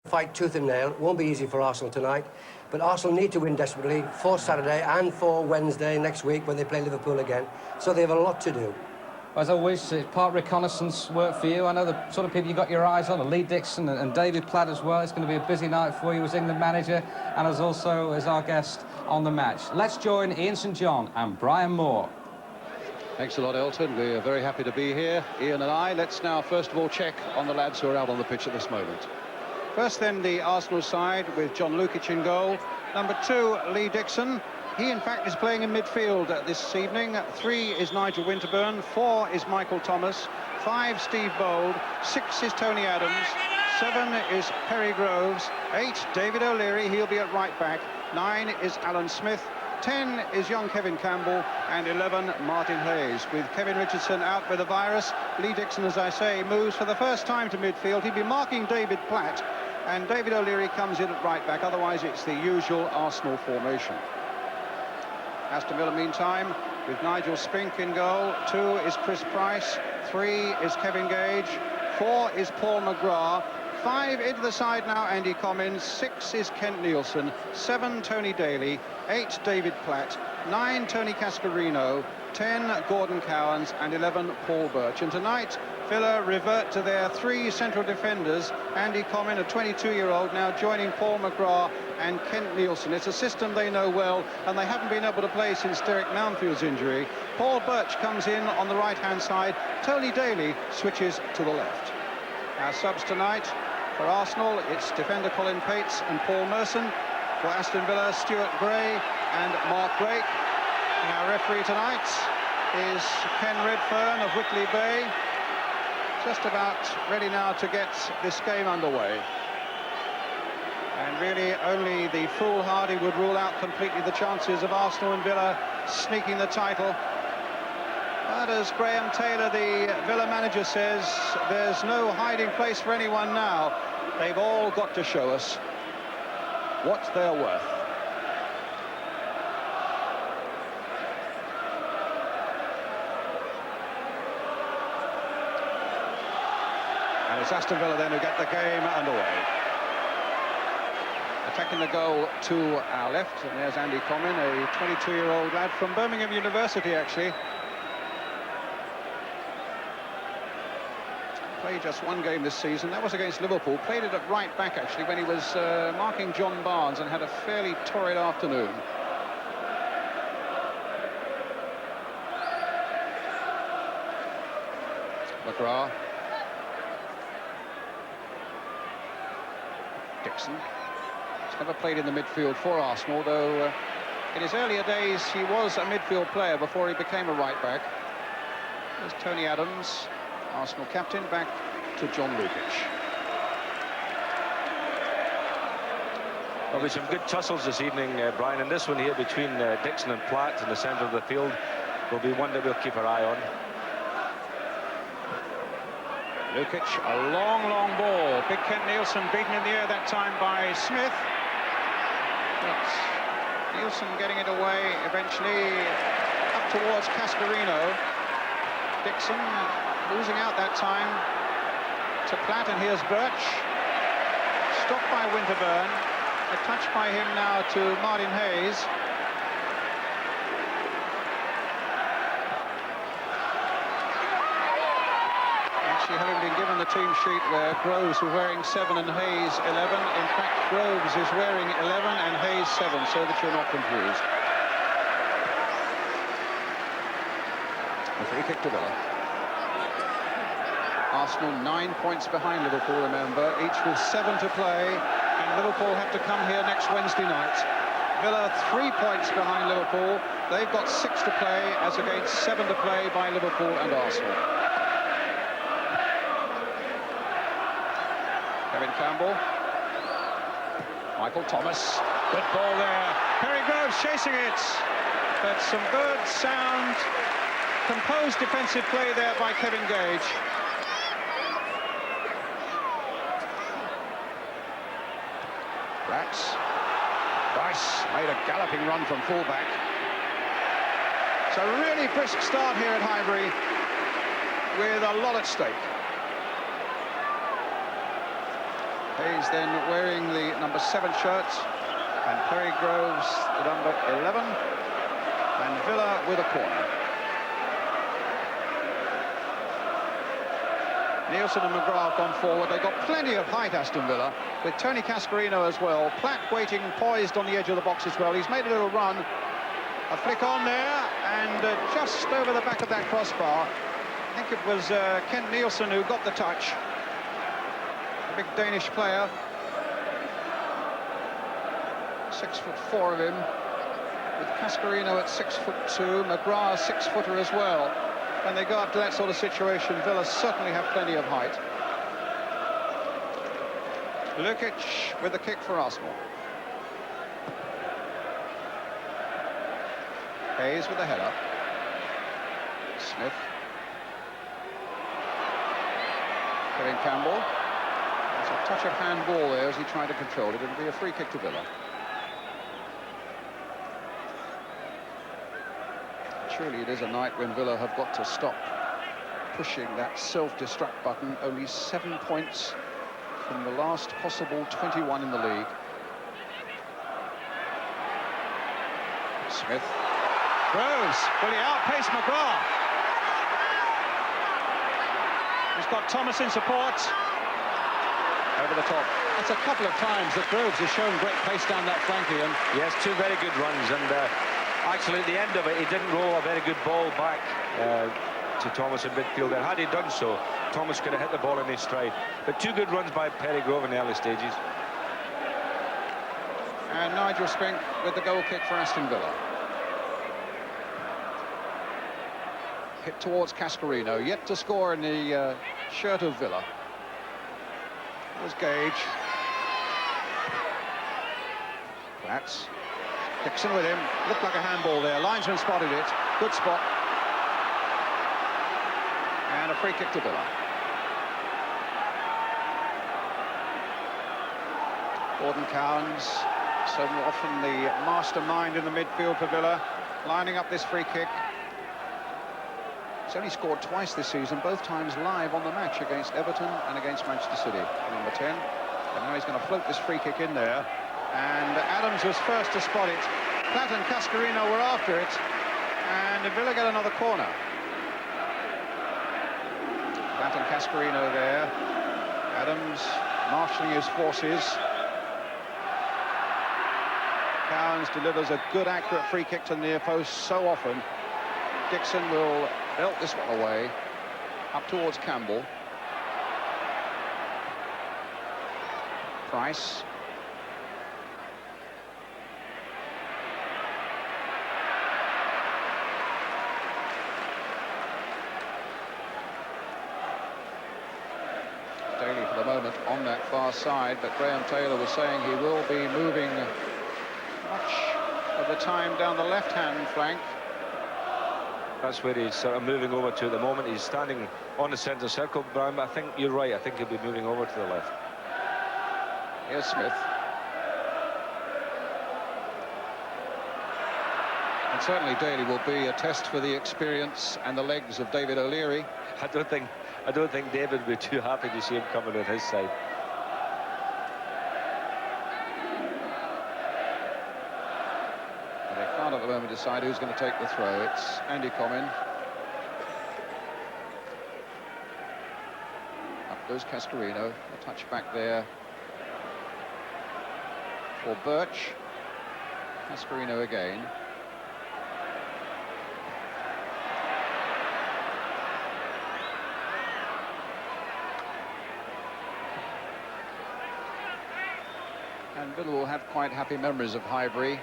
fight tooth and nail. It won't be easy for Arsenal tonight, but Arsenal need to win desperately for Saturday and for Wednesday next week when they play Liverpool again. So they have a lot to do. As always, it's part reconnaissance work for you. I know the sort of people you got your eyes on, Lee Dixon and David Platt as well. It's going to be a busy night for you as England manager and as also as our guest on the match. Let's join Ian St John and Brian Moore. Thanks a lot, Elton. We're very happy to be here, Ian and I. Let's now, first of all, check on the lads who are out on the pitch at this moment. First, then, the Arsenal side with John Lukic in goal. Number 2, Lee Dixon. He, in fact, is playing in midfield this evening. 3 is Nigel Winterburn. 4 is Michael Thomas. 5, Steve Bold. 6 is Tony Adams. 7 is Perry Groves. 8, David O'Leary. He'll be at right back. 9 is Alan Smith. 10 is young Kevin Campbell, and 11, Martin Hayes. With Kevin Richardson out with a virus, Lee Dixon, as I say, moves for the first time to midfield. He'll be marking David Platt, and David O'Leary comes in at right back. Otherwise, it's the usual Arsenal formation. Aston Villa, meantime, with Nigel Spink in goal. 2 is Chris Price. 3 is Kevin Gage. 4 is Paul McGrath. 5 into the side now, Andy Commins. 6 is Kent Nielsen. 7, Tony Daly. 8, David Platt. 9, Tony Cascarino. 10, Gordon Cowans. And 11, Paul Birch. And tonight, Villa revert to their 3 central defenders. Andy Comyn, a 22-year-old, now joining Paul McGrath and Kent Nielsen. It's a system they know well, and they haven't been able to play since Derek Mountfield's injury. Paul Birch comes in on the right-hand side. Tony Daly switches to the left. Our subs tonight for Arsenal, it's defender Colin Pates and Paul Merson. For Aston Villa, Stuart Gray and Mark Blake. And our referee tonight is Ken Redfern of Whitley Bay. Just about ready now to get this game underway. And really only the foolhardy would rule out completely the chances of Arsenal and Villa sneaking the title. But as Graham Taylor, the Villa manager, says, there's no hiding place for anyone now. They've all got to show us what they're worth. And it's Aston Villa then who get the game underway. Attacking the goal to our left, and there's Andy Comyn, a 22-year-old lad from Birmingham University, actually. Played just 1 game this season. That was against Liverpool. Played it at right back, actually, when he was marking John Barnes, and had a fairly torrid afternoon. McGrath. Dixon. He's never played in the midfield for Arsenal, though in his earlier days he was a midfield player before he became a right back. There's Tony Adams, Arsenal captain, back to John Lukic. There'll be some good tussles this evening, Brian, and this one here between Dixon and Platt in the centre of the field will be one that we'll keep our eye on. Lukic, a long, long ball. Big Kent Nielsen beaten in the air that time by Smith. But Nielsen getting it away eventually up towards Cascarino. Dixon losing out that time to Platt, and here's Birch. Stopped by Winterburn. A touch by him now to Martin Hayes. Actually, having been given the team sheet where Groves were wearing 7 and Hayes 11, in fact, Groves is wearing 11 and Hayes 7, so that you're not confused. A free kick to Villa. Arsenal 9 points behind Liverpool, remember, each with 7 to play, and Liverpool have to come here next Wednesday night. Villa 3 points behind Liverpool. They've got 6 to play, as against 7 to play by Liverpool and Arsenal. Kevin Campbell. Michael Thomas. Good ball there. Perry Groves chasing it. But some good, sound, composed defensive play there by Kevin Gage. Rice made a galloping run from fullback. It's a really brisk start here at Highbury with a lot at stake. Hayes then wearing the number 7 shirt, and Perry Groves the number 11, and Villa with a corner. Nielsen and McGrath gone forward. They've got plenty of height, Aston Villa, with Tony Cascarino as well. Platt waiting, poised on the edge of the box as well. He's made a little run. A flick on there, and just over the back of that crossbar. I think it was Kent Nielsen who got the touch. A big Danish player. 6'4" of him, with Cascarino at 6'2", McGrath 6-footer as well. When they go up to that sort of situation, Villa certainly have plenty of height. Lukic with the kick for Arsenal. Hayes with the header. Smith. Kevin Campbell. There's a touch of handball there as he tried to control it. It'll be a free kick to Villa. Surely it is a night when Villa have got to stop pushing that self-destruct button. Only 7 points from the last possible 21 in the league. Smith. Groves. Will he outpace McGrath? He's got Thomas in support. Over the top. That's a couple of times that Groves has shown great pace down that flank, Ian. Yes, 2 very good runs, and actually at the end of it, he didn't roll a very good ball back to Thomas in midfield there. Had he done so, Thomas could have hit the ball in his stride. But 2 good runs by Perry Grove in the early stages. And Nigel Spink with the goal kick for Aston Villa. Hit towards Cascarino, yet to score in the shirt of Villa. There's Gage. Platts. Dixon with him. Looked like a handball there. Linesman spotted it. Good spot. And a free kick to Villa. Gordon Cowans, so often the mastermind in the midfield for Villa, lining up this free kick. He's only scored twice this season, both times live on the match against Everton and against Manchester City. Number 10. And now he's going to float this free kick in there. And Adams was first to spot it. Platt and Cascarino were after it. And Villa get another corner. Platt and Cascarino there. Adams marshalling his forces. Cowans delivers a good, accurate free kick to the near post so often. Dixon will belt this one away. Up towards Campbell. Price. Daly for the moment on that far side, but Graham Taylor was saying he will be moving much of the time down the left-hand flank. That's where he's sort of moving over to at the moment. He's standing on the centre circle, but I think you're right. I think he'll be moving over to the left. Here's Smith. And certainly Daly will be a test for the experience and the legs of David O'Leary. I don't think David would be too happy to see him coming on his side. They can't at the moment decide who's going to take the throw. It's Andy Comyn. Up goes Cascarino. A touch back there for Birch. Cascarino again. And Villa will have quite happy memories of Highbury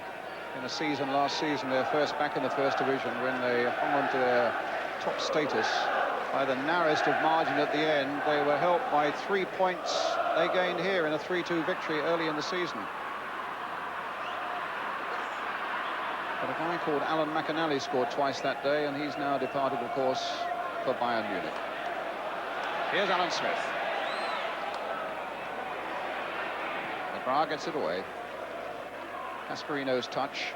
in a season last season, their first back in the First Division, when they hung on to their top status by the narrowest of margin at the end. They were helped by 3 points they gained here in a 3-2 victory early in the season. But a guy called Alan McAnally scored twice that day, and he's now departed, of course, for Bayern Munich. Here's Alan Smith. McGrath gets it away. Cascarino's touch.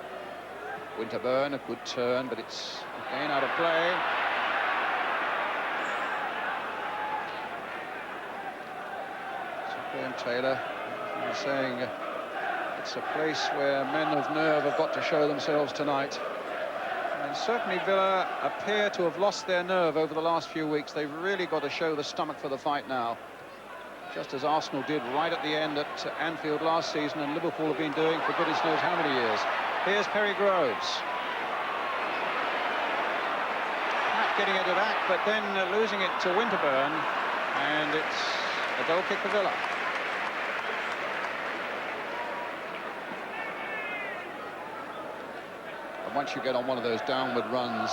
Winterburn, a good turn, but it's again out of play. So Graham Taylor, he was saying it's a place where men of nerve have got to show themselves tonight. And certainly Villa appear to have lost their nerve over the last few weeks. They've really got to show the stomach for the fight now, just as Arsenal did right at the end at Anfield last season, and Liverpool have been doing for goodness knows how many years. Here's Perry Groves. Not getting it back, but then losing it to Winterburn, and it's a goal kick for Villa. And once you get on one of those downward runs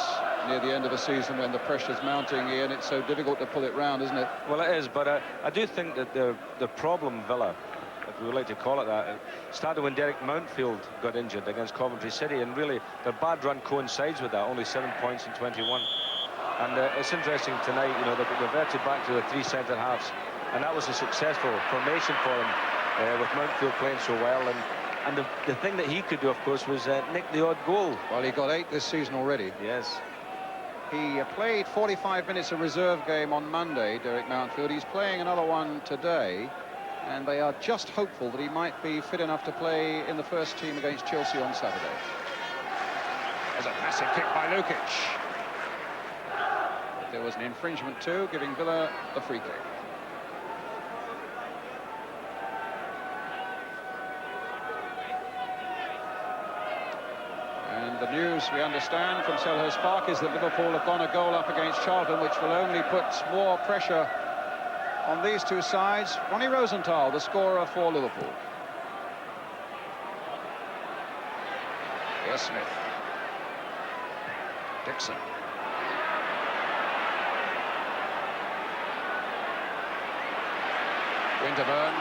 near the end of a season when the pressure's mounting, Ian, it's so difficult to pull it round, isn't it? Well, it is, but I do think that the problem Villa, if we would like to call it that, it started when Derek Mountfield got injured against Coventry City, and really their bad run coincides with that. Only 7 points in 21. And it's interesting tonight, you know, they reverted back to the 3 centre halves, and that was a successful formation for them, with Mountfield playing so well. And the thing that he could do, of course, was nick the odd goal. Well, he got 8 this season already. Yes. He played 45 minutes of reserve game on Monday, Derek Mountfield. He's playing another one today, and they are just hopeful that he might be fit enough to play in the first team against Chelsea on Saturday. There's a massive kick by Lukic. There was an infringement too, giving Villa the free kick. And the news we understand from Selhurst Park is that Liverpool have gone a goal up against Charlton, which will only put more pressure on these two sides. Ronnie Rosenthal, the scorer for Liverpool. Here's Smith. Dixon. Winterburn.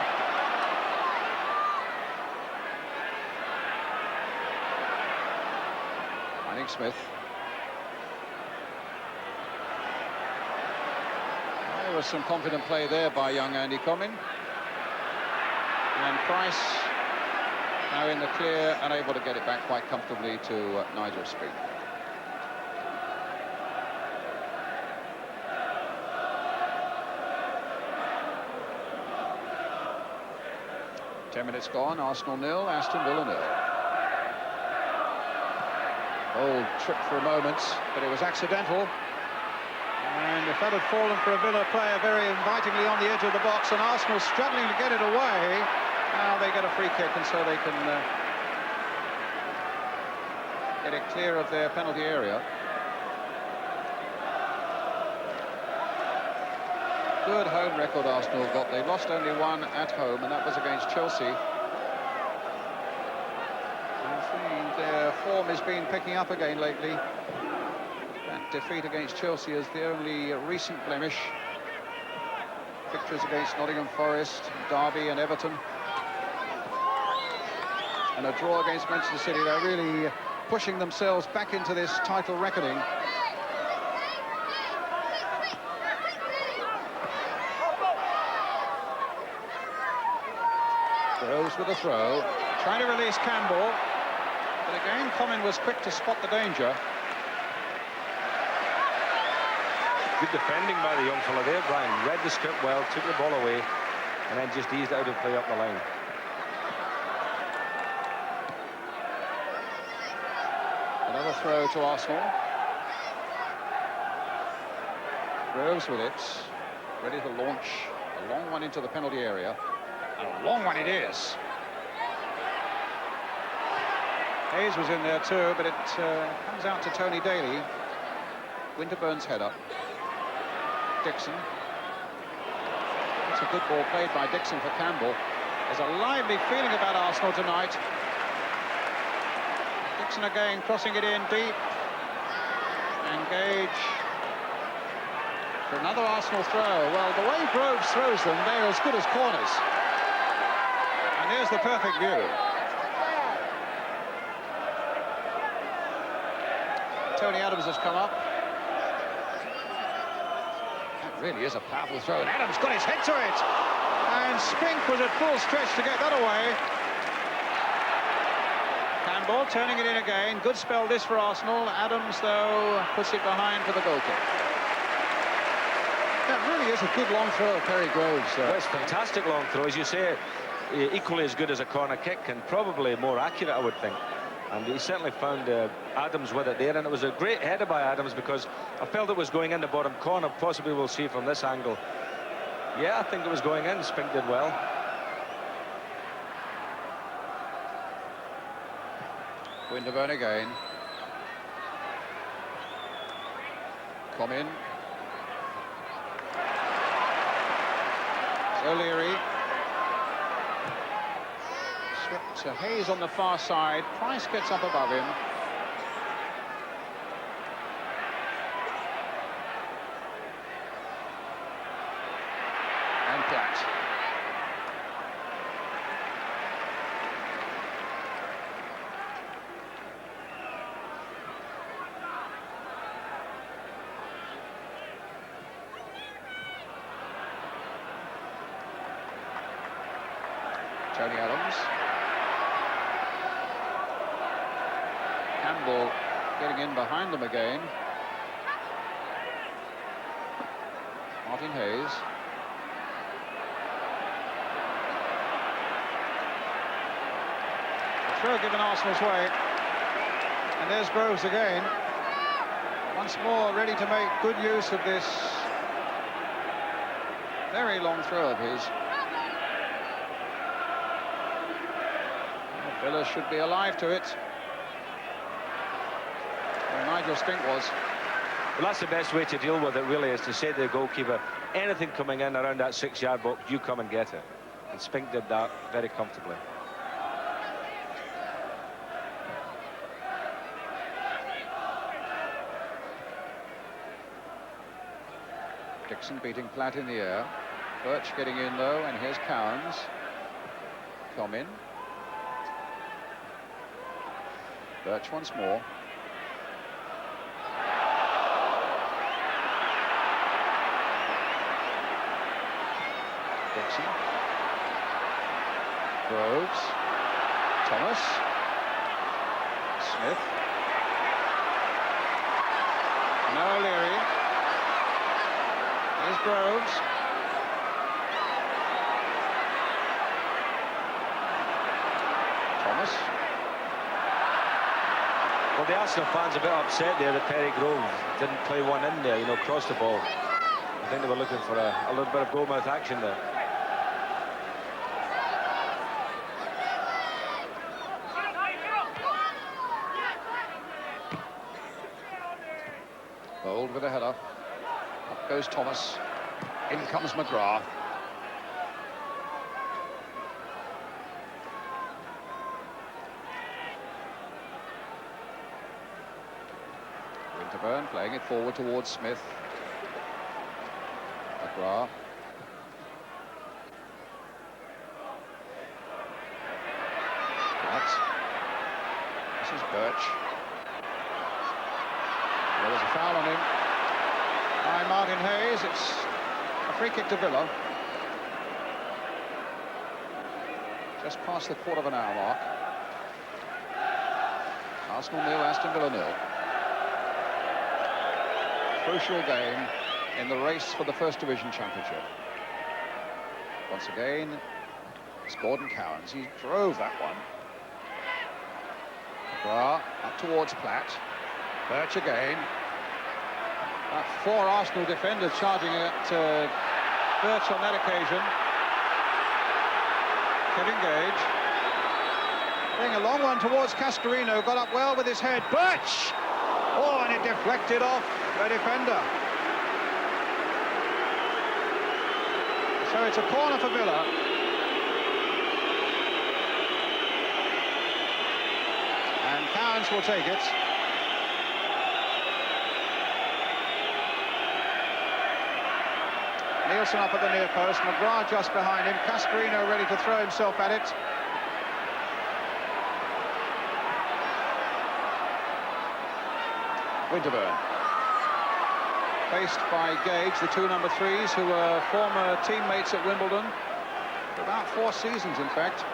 Smith. There was some confident play there by young Andy Comyn. And Price now in the clear and able to get it back quite comfortably to Nigel Speke. Ten minutes gone, Arsenal 0, Aston Villa 0. Old trip for a moment, but it was accidental. And if that had fallen for a Villa player very invitingly on the edge of the box, and Arsenal struggling to get it away, now they get a free kick, and so they can get it clear of their penalty area. Good home record Arsenal got. They lost only one at home, and that was against Chelsea. Their form has been picking up again lately. That defeat against Chelsea is the only recent blemish. Victories against Nottingham Forest, Derby and Everton. And a draw against Manchester City. They're really pushing themselves back into this title reckoning. Groves with a throw, trying to release Campbell. But again, Comyn was quick to spot the danger. Good defending by the young fella there, Brian. Read the script well, took the ball away, and then just eased out of play up the line. Another throw to Arsenal. Groves with it, ready to launch a long one into the penalty area. And a long one it is. Hayes was in there too, but it comes out to Tony Daly. Winterburn's header. Dixon. It's a good ball played by Dixon for Campbell. There's a lively feeling about Arsenal tonight. Dixon again crossing it in deep. Engage for another Arsenal throw. Well, the way Groves throws them, they're as good as corners. And here's the perfect view. Tony Adams has come up. That really is a powerful throw, and Adams got his head to it. And Spink was at full stretch to get that away. Campbell turning it in again. Good spell this for Arsenal. Adams, though, puts it behind for the goal kick. That really really is a good long throw, Perry Groves. Well, it's fantastic long throw, as you say, equally as good as a corner kick, and probably more accurate, I would think. And he certainly found Adams with it there, and it was a great header by Adams, because I felt it was going in the bottom corner. Possibly we'll see from this angle. Yeah, I think it was going in. Spink did well. Winterburn again. Come in. It's O'Leary. Swept to Hayes on the far side. Price gets up above him. And Platt. Tony Adams. Campbell getting in behind them again. Martin Hayes. The throw given Arsenal's way. And there's Groves again. Once more ready to make good use of this very long throw of his. Villa should be alive to it. Well, Nigel Spink was. Well, that's the best way to deal with it, really, is to say to the goalkeeper, anything coming in around that 6-yard box, you come and get it. And Spink did that very comfortably. Dixon beating Platt in the air. Birch getting in though, and here's Cowans. Come in. Birch once more. Dixon. Groves. Thomas. Smith. Now O'Leary. Here's Groves. Thomas. Well, the Arsenal fans are a bit upset there that Perry Groves didn't play one in there, you know, across the ball. I think they were looking for a little bit of goalmouth action there. Bold with a header. Up goes Thomas. In comes McGrath. Winterburn playing it forward towards Smith. McGrath. Platt. This is Birch. Well, there's a foul on him by Martin Hayes. It's a free kick to Villa. Just past the quarter of an hour mark. Arsenal 0, Aston Villa 0. Crucial game in the race for the First Division Championship. Once again, it's Gordon Cowans. He drove that one. McGrath up towards Platt. Birch again. 4 Arsenal defenders charging at Birch on that occasion. Kevin Gage. Playing a long one towards Cascarino. Got up well with his head. Birch! Oh, and it deflected off the defender. So it's a corner for Villa. And Cowans will take it. Nielsen up at the near post, McGrath just behind him, Cascarino ready to throw himself at it. Winterburn. Faced by Gage, the 2 number 3s who were former teammates at Wimbledon for about 4 seasons, in fact.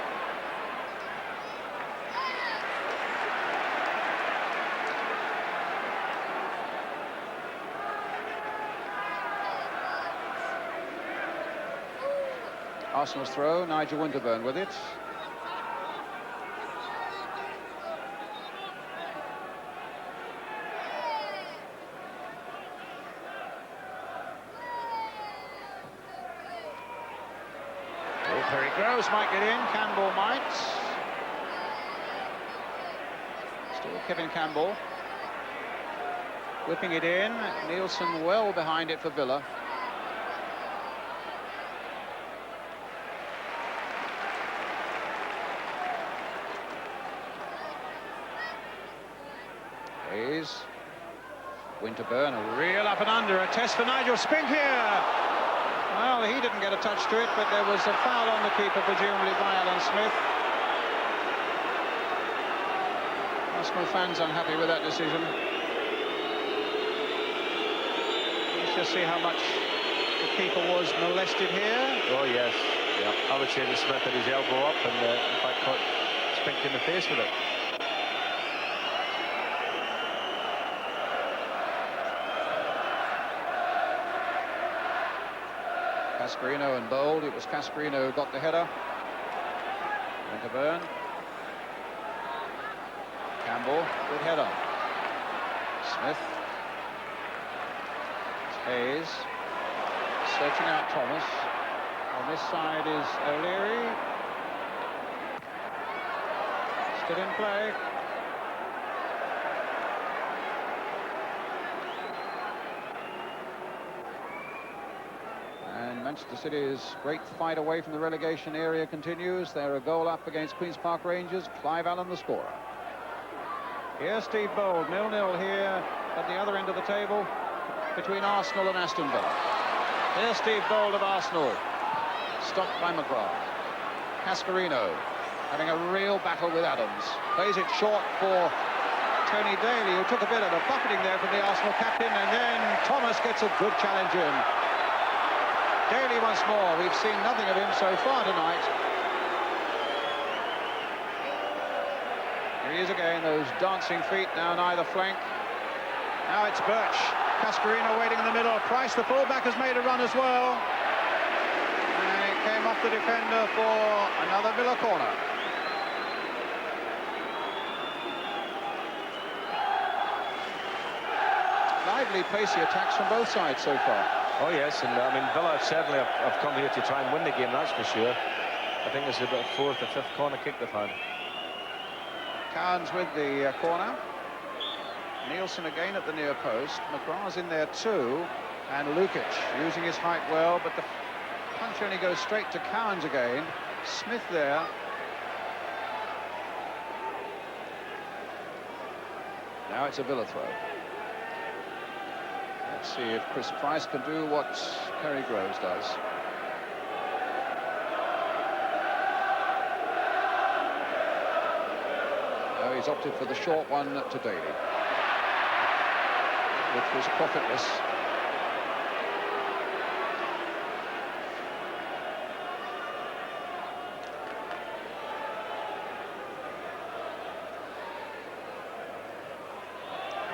Arsenal's throw, Nigel Winterburn with it. Perry Groves might get in, Campbell might. Still Kevin Campbell. Whipping it in, Nielsen well behind it for Villa. Hayes. Winterburn, a real up and under, a test for Nigel Spink here. Well, he didn't get a touch to it, but there was a foul on the keeper, presumably by Alan Smith. Arsenal fans unhappy with that decision. Let's just see how much the keeper was molested here. Oh, yes. Yeah. I would say that Smith had his elbow up and, in fact, caught Spink in the face with it. Cascarino and Bold. It was Cascarino who got the header. Winterburn. Campbell, good header. Smith. Hayes. Searching out Thomas. On this side is O'Leary. Still in play. Manchester City's great fight away from the relegation area continues. They're a goal up against Queen's Park Rangers. Clive Allen the scorer. Here's Steve Bold, 0-0 here at the other end of the table between Arsenal and Aston Villa. Here's Steve Bold of Arsenal, stopped by McGrath. Cascarino having a real battle with Adams. Plays it short for Tony Daly, who took a bit of a buffeting there from the Arsenal captain, and then Thomas gets a good challenge in. Daly once more. We've seen nothing of him so far tonight. Here he is again, those dancing feet down either flank. Now it's Birch. Cascarino waiting in the middle. Price, the fullback, has made a run as well. And it came off the defender for another Villa corner. Lively, pacey attacks from both sides so far. Oh, yes, and I mean, Villa certainly have come here to try and win the game, that's for sure. I think this is about fourth or fifth corner kick they've had. Cowans with the corner. Nielsen again at the near post. McGrath's in there too. And Lukic using his height well, but the punch only goes straight to Cowans again. Smith there. Now it's a Villa throw. Let's see if Chris Price can do what Perry Groves does. Oh, he's opted for the short one to Daly, which was profitless.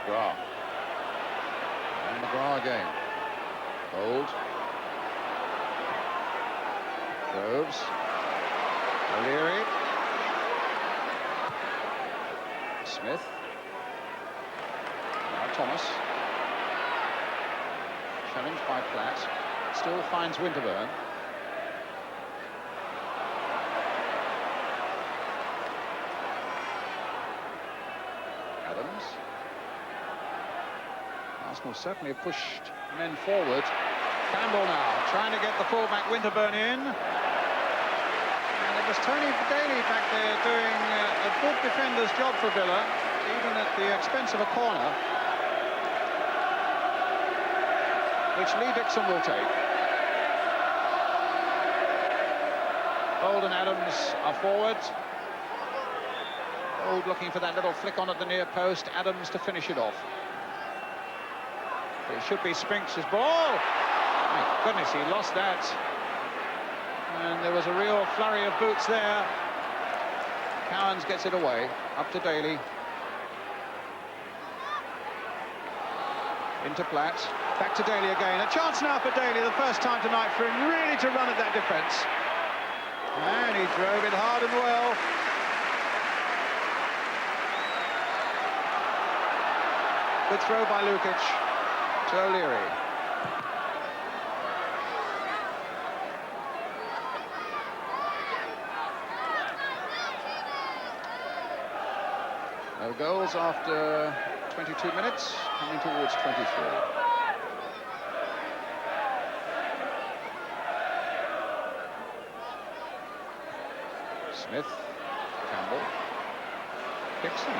McGrath. And McGrath again. Bold. Groves. O'Leary. Smith. Now Thomas. Challenged by Platt. Still finds Winterburn. Adams. Arsenal certainly have pushed men forward. Campbell now trying to get the fullback Winterburn in. And it was Tony Daly back there doing a good defender's job for Villa, even at the expense of a corner, which Lee Dixon will take. Bold and Adams are forward. Bold looking for that little flick on at the near post. Adams to finish it off. It should be Spinks' ball. My goodness, he lost that. And there was a real flurry of boots there. Cowans gets it away. Up to Daly. Into Platt. Back to Daly again. A chance now for Daly, the first time tonight for him really to run at that defence. And he drove it hard and well. Good throw by Lukic to O'Leary. No goals after 22 minutes, coming towards 23. Smith, Campbell, Dixon.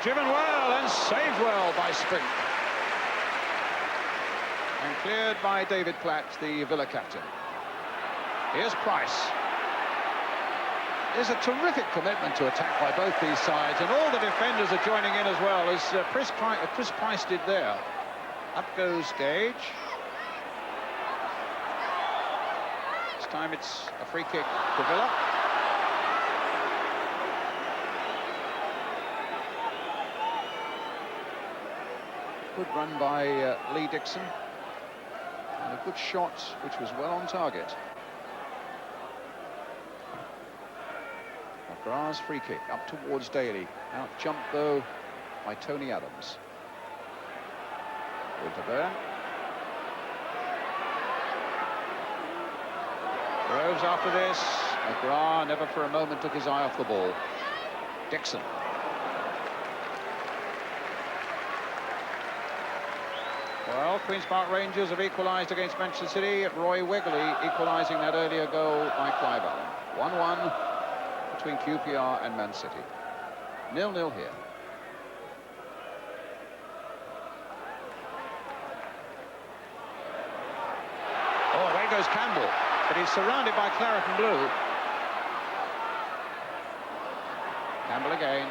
Driven well and saved well by Spink. And cleared by David Platt, the Villa captain. Here's Price. There's a terrific commitment to attack by both these sides, and all the defenders are joining in as well, as Chris Price did there. Up goes Gage. This time it's a free kick to Villa. Good run by Lee Dixon. And a good shot, which was well on target. McGrath's free kick up towards Daly. Out jumped though by Tony Adams. Winterburn. Groves after this. McGrath never for a moment took his eye off the ball. Dixon. Well, Queen's Park Rangers have equalised against Manchester City. Roy Wegley equalising that earlier goal by Clive Allen. 1-1 between QPR and Man City. 0-0 here. Oh, there goes Campbell, but he's surrounded by claret and blue. Campbell again.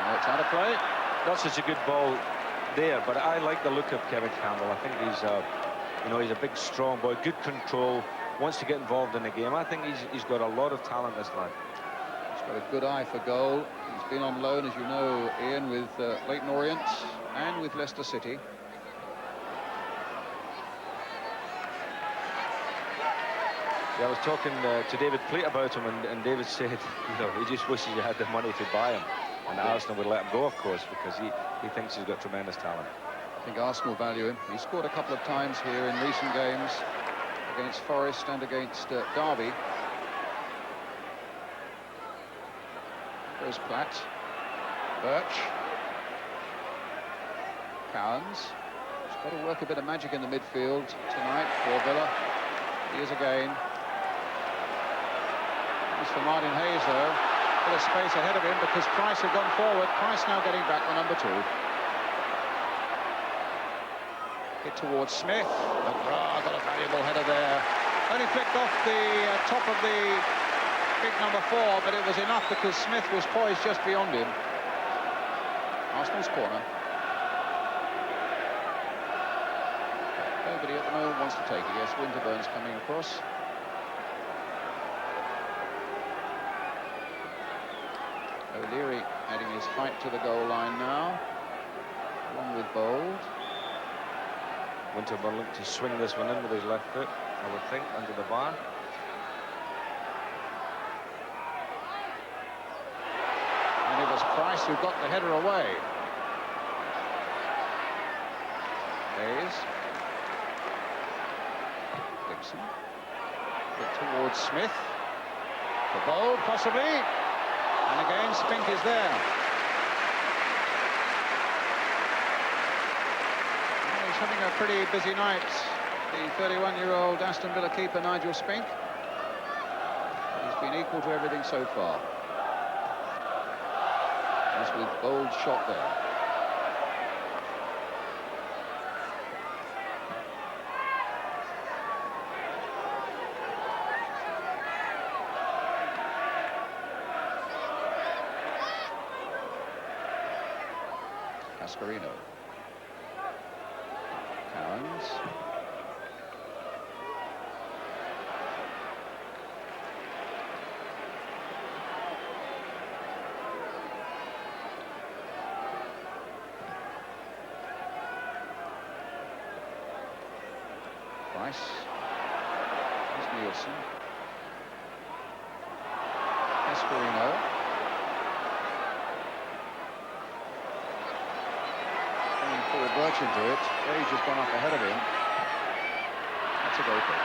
Oh, it's out of play. Not such a good ball there, but I like the look of Kevin Campbell. I think he's you know, he's a big, strong boy, good control, wants to get involved in the game. I think he's got a lot of talent, this lad. He's got a good eye for goal. He's been on loan, as you know, Ian, with Leyton Orient and with Leicester City. Yeah, I was talking to David Pleat about him, and David said, you know, he just wishes he had the money to buy him. And Arsenal would let him go, of course, because he thinks he's got tremendous talent. I think Arsenal value him. He scored a couple of times here in recent games against Forest and against Derby. There's Platt. Birch. Cowans. He's got to work a bit of magic in the midfield tonight for Villa. He is again. As for Martin Hayes, though, a bit of space ahead of him because Price had gone forward. Price now getting back on number 2. Hit towards Smith. McGrath got a valuable header there. Only flicked off the top of the big number 4, but it was enough because Smith was poised just beyond him. Arsenal's corner. Nobody at the moment wants to take it. Yes, Winterburn's coming across. O'Leary adding his height to the goal line now, along with Bold. Winterburn looked to swing this one in with his left foot, I would think, under the bar. And it was Price who got the header away. Hayes. Dixon. Get towards Smith. For Bold, possibly. And again, Spink is there. Well, he's having a pretty busy night, the 31-year-old Aston Villa keeper, Nigel Spink. He's been equal to everything so far. As with Bold shot there. Cascarino. Cowans. Rice. Here's Nielsen. Cascarino. Going forward, Birch into it. Gage has gone up ahead of him. That's a goal kick.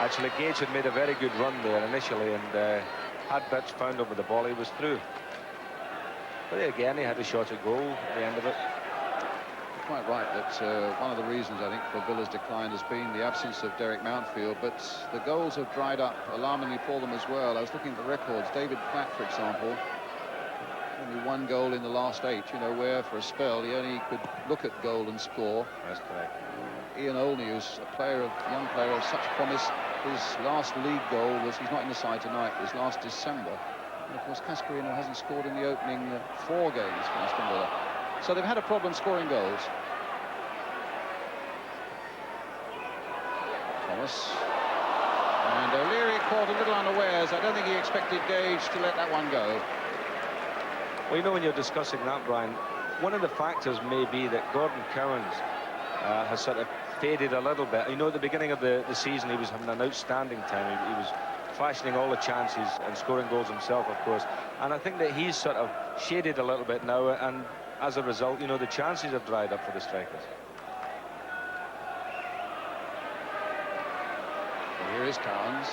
Actually, Gage had made a very good run there initially, and had Birch found him with the ball, he was through. But again, he had a shot at goal at the end of it. You're quite right that one of the reasons, I think, for Villa's decline has been the absence of Derek Mountfield, but the goals have dried up alarmingly for them as well. I was looking at the records. David Platt, for example, only 1 goal in the last 8, you know, where for a spell he only could look at goal and score. That's correct. Ian Olney, who's a young player of such promise, his last league goal was, he's not in the side tonight, was last December. And of course, Cascarino hasn't scored in the opening 4 games for Aston Villa. So they've had a problem scoring goals. Thomas. And O'Leary caught a little unawares. I don't think he expected Gage to let that one go. Well, you know, when you're discussing that, Brian, one of the factors may be that Gordon Cowans has sort of faded a little bit. You know, at the beginning of the season, he was having an outstanding time. He was fashioning all the chances and scoring goals himself, of course. And I think that he's sort of shaded a little bit now, and as a result, you know, the chances have dried up for the strikers. And here is Cowans.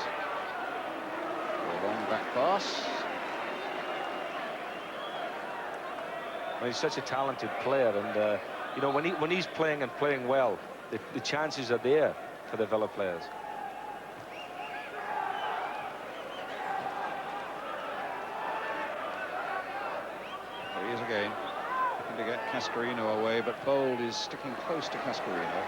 A long back pass. Well, he's such a talented player, and you know, when he's playing and playing well, the chances are there for the Villa players. There he is again, looking to get Cascarino away, but Bold is sticking close to Cascarino.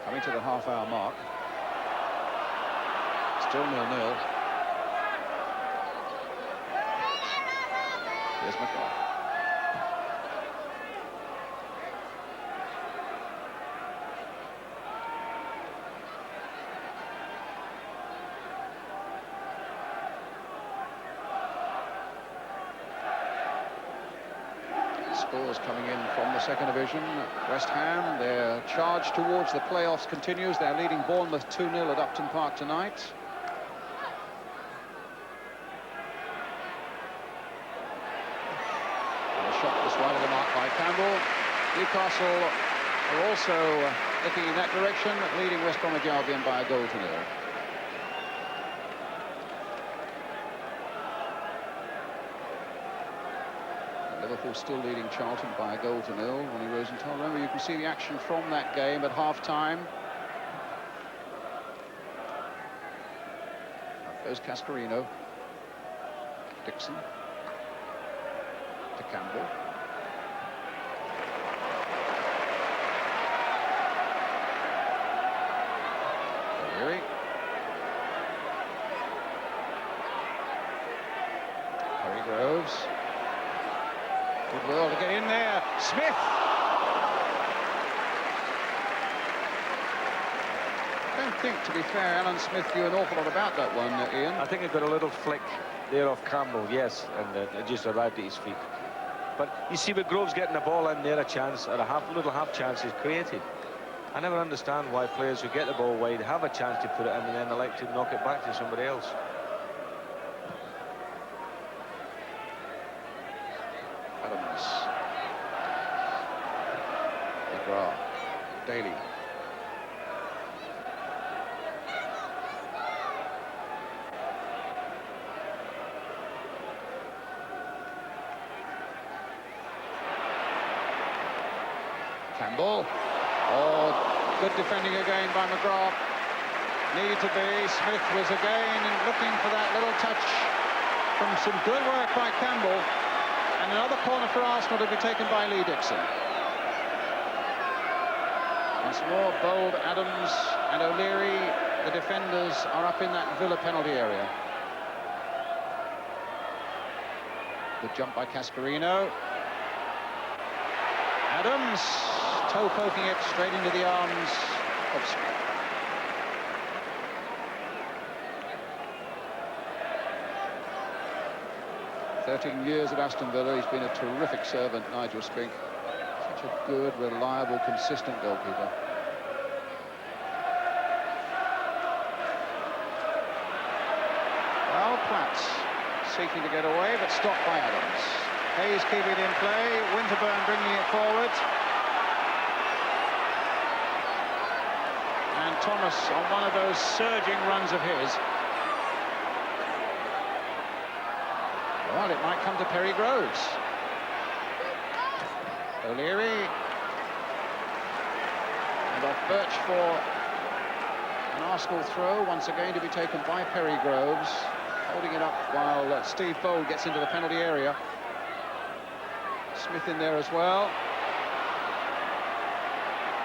Coming to the half-hour mark. Still 0-0. Here's McGrath. Scores coming in from the second division. West Ham, their charge towards the playoffs continues. They're leading Bournemouth 2-0 at Upton Park tonight. And a shot was wide of the mark by Campbell. Newcastle are also looking in that direction, leading West Bromwich Albion by a goal to 0. Liverpool still leading Charlton by a goal to 0. Ronnie Rosenthal. Remember, you can see the action from that game at half-time. Up goes Cascarino. Dixon. To Campbell. O'Leary. Harry Groves. Good will to get in there. Smith. I don't think, to be fair, Alan Smith knew an awful lot about that one, Ian. I think he got a little flick there off Campbell, yes, and it just arrived at his feet. But you see, with Groves getting the ball in there, a chance, or a little half chance is created. I never understand why players who get the ball wide have a chance to put it in and then elect to knock it back to somebody else. Adams. McGrath. Daly. Campbell. Oh, good defending again by McGrath. Needed to be. Smith was again looking for that little touch from some good work by Campbell. And another corner for Arsenal to be taken by Lee Dixon. Once more, Bold, Adams and O'Leary, the defenders, are up in that Villa penalty area. Good jump by Cascarino. Adams, toe poking it straight into the arms of Smith. 13 years at Aston Villa. He's been a terrific servant, Nigel Spink. Such a good, reliable, consistent goalkeeper. Well, Platt seeking to get away, but stopped by Adams. Hayes keeping it in play, Winterburn bringing it forward. And Thomas on one of those surging runs of his. Well, it might come to Perry Groves. O'Leary. And off Birch for an Arsenal throw, once again to be taken by Perry Groves. Holding it up while Steve Bold gets into the penalty area. Smith in there as well.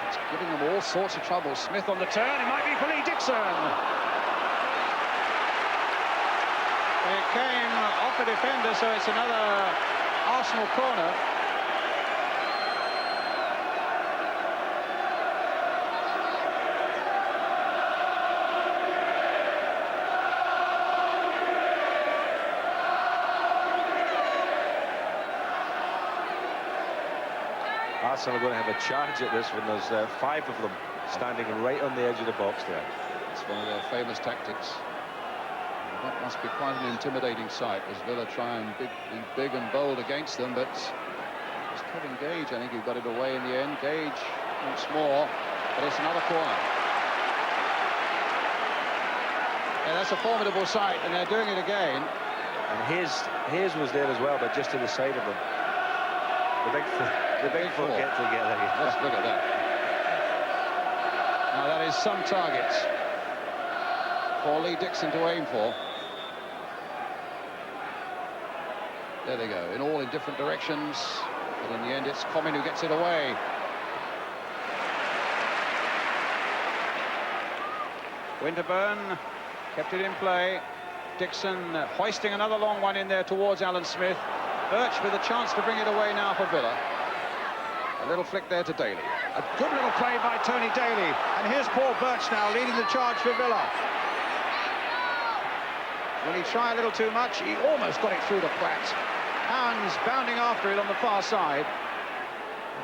It's giving them all sorts of trouble. Smith on the turn, it might be for Lee Dixon. It came off the defender, so it's another Arsenal corner. Arsenal are going to have a charge at this when there's 5 of them standing right on the edge of the box there. It's one of their famous tactics. That must be quite an intimidating sight as Villa try and be big and bold against them, but it's Kevin Gage, I think, who got it away in the end. Gage once more, but it's another corner. Yeah, that's a formidable sight, and they're doing it again. And Hayes was there as well, but just to the side of them. The big four get together. Let's look at that. Now that is some target for Lee Dixon to aim for. There they go, all in different directions, but in the end it's Comin who gets it away. Winterburn kept it in play. Dixon hoisting another long one in there towards Alan Smith. Birch with a chance to bring it away now for Villa. A little flick there to Daly. A good little play by Tony Daly. And here's Paul Birch now leading the charge for Villa. Will he try a little too much? He almost got it through to Platt. Hounds bounding after it on the far side.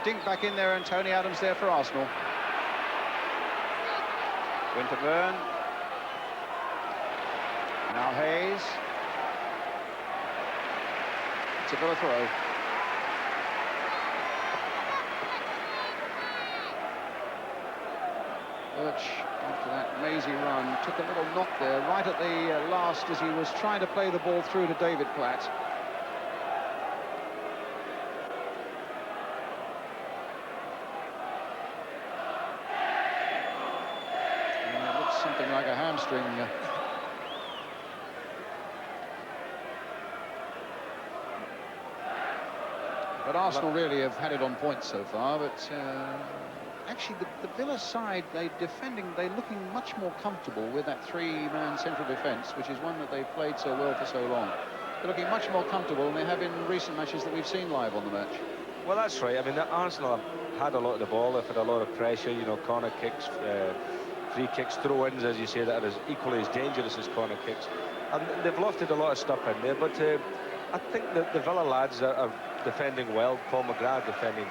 Dink back in there and Tony Adams there for Arsenal. Winterburn. Now Hayes. It's a Villa throw. Birch, after that mazy run, took a little knock there right at the last as he was trying to play the ball through to David Platt. It looks something like a hamstring. But Arsenal really have had it on point so far, but actually the Villa side, they're looking much more comfortable with that 3-man central defence, which is one that they've played so well for so long. They're looking much more comfortable than they have in recent matches that we've seen live on the match. Well, that's right. I mean, Arsenal have had a lot of the ball. They've had a lot of pressure, you know, corner kicks, free kicks, throw-ins, as you say, that are equally as dangerous as corner kicks. And they've lofted a lot of stuff in there, but I think that the Villa lads are defending well. Paul McGrath defending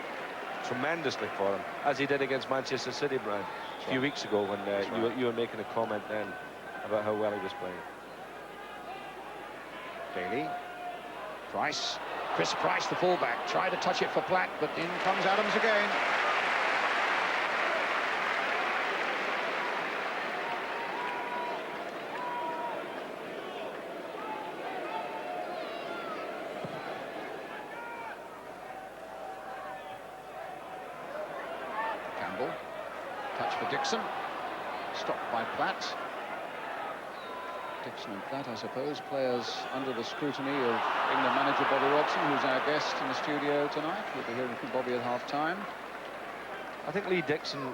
tremendously for him, as he did against Manchester City, Brian, a few weeks ago when you were making a comment then about how well he was playing. Daly, Price, Chris Price, the fullback, tried to touch it for Platt, but in comes Adams again. Touch for Dixon, stopped by Platt. Dixon and Platt, I suppose, players under the scrutiny of England manager Bobby Robson, who's our guest in the studio tonight. We'll be hearing from Bobby at half-time. I think Lee Dixon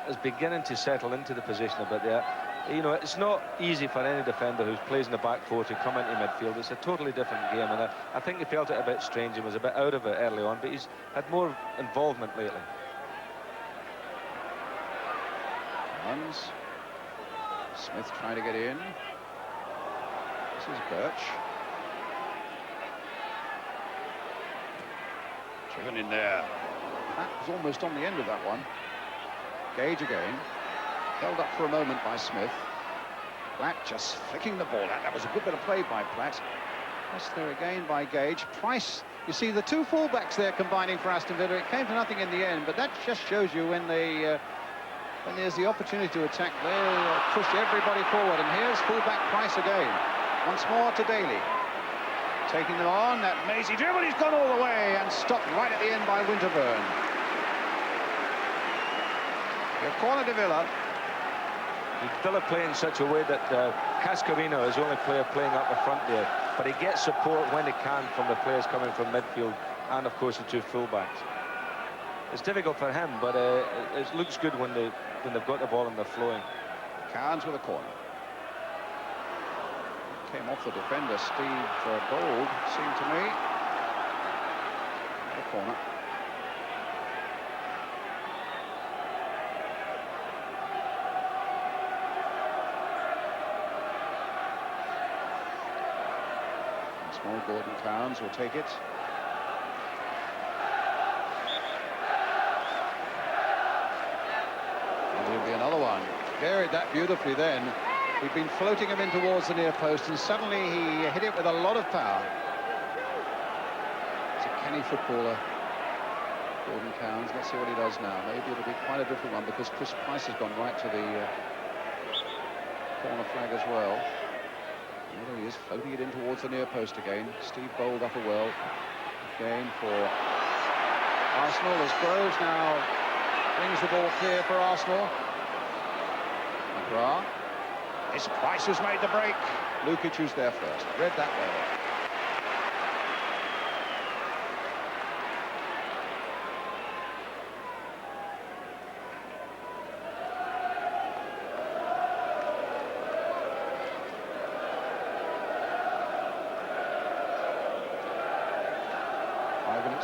is beginning to settle into the position a bit there. You know, it's not easy for any defender who plays in the back four to come into midfield. It's a totally different game, and I think he felt it a bit strange and was a bit out of it early on, but he's had more involvement lately. Runs. Smith trying to get in. This is Birch. Driven in there. That was almost on the end of that one. Gage again. Held up for a moment by Smith. Platt just flicking the ball out. That was a good bit of play by Platt. Pressed there again by Gage. Price, you see the two fullbacks there combining for Aston Villa. It came to nothing in the end, but that just shows you when there's the opportunity to attack, they'll push everybody forward. And here's fullback Price again. Once more to Daly. Taking them on, that mazy dribble, he's gone all the way and stopped right at the end by Winterburn. The corner to Villa. Villa play in such a way that Cascarino is the only player playing up the front there, but he gets support when he can from the players coming from midfield and, of course, the two fullbacks. It's difficult for him, but it looks good when they've got the ball and they're flowing. Carnes with a corner. Came off the defender, Steve Bold, seemed to me. The corner. Small Gordon Carnes will take it. And there'll be another one. Buried that beautifully then. He'd been floating him in towards the near post, and suddenly he hit it with a lot of power. It's a canny footballer, Gordon Carnes. Let's see what he does now. Maybe it'll be quite a different one because Chris Price has gone right to the corner flag as well. There he is, floating it in towards the near post again. Steve Bold up a well. Again for Arsenal as Groves now brings the ball clear for Arsenal. McGrath. It's Price who's made the break. Lukic who's there first. Read that well.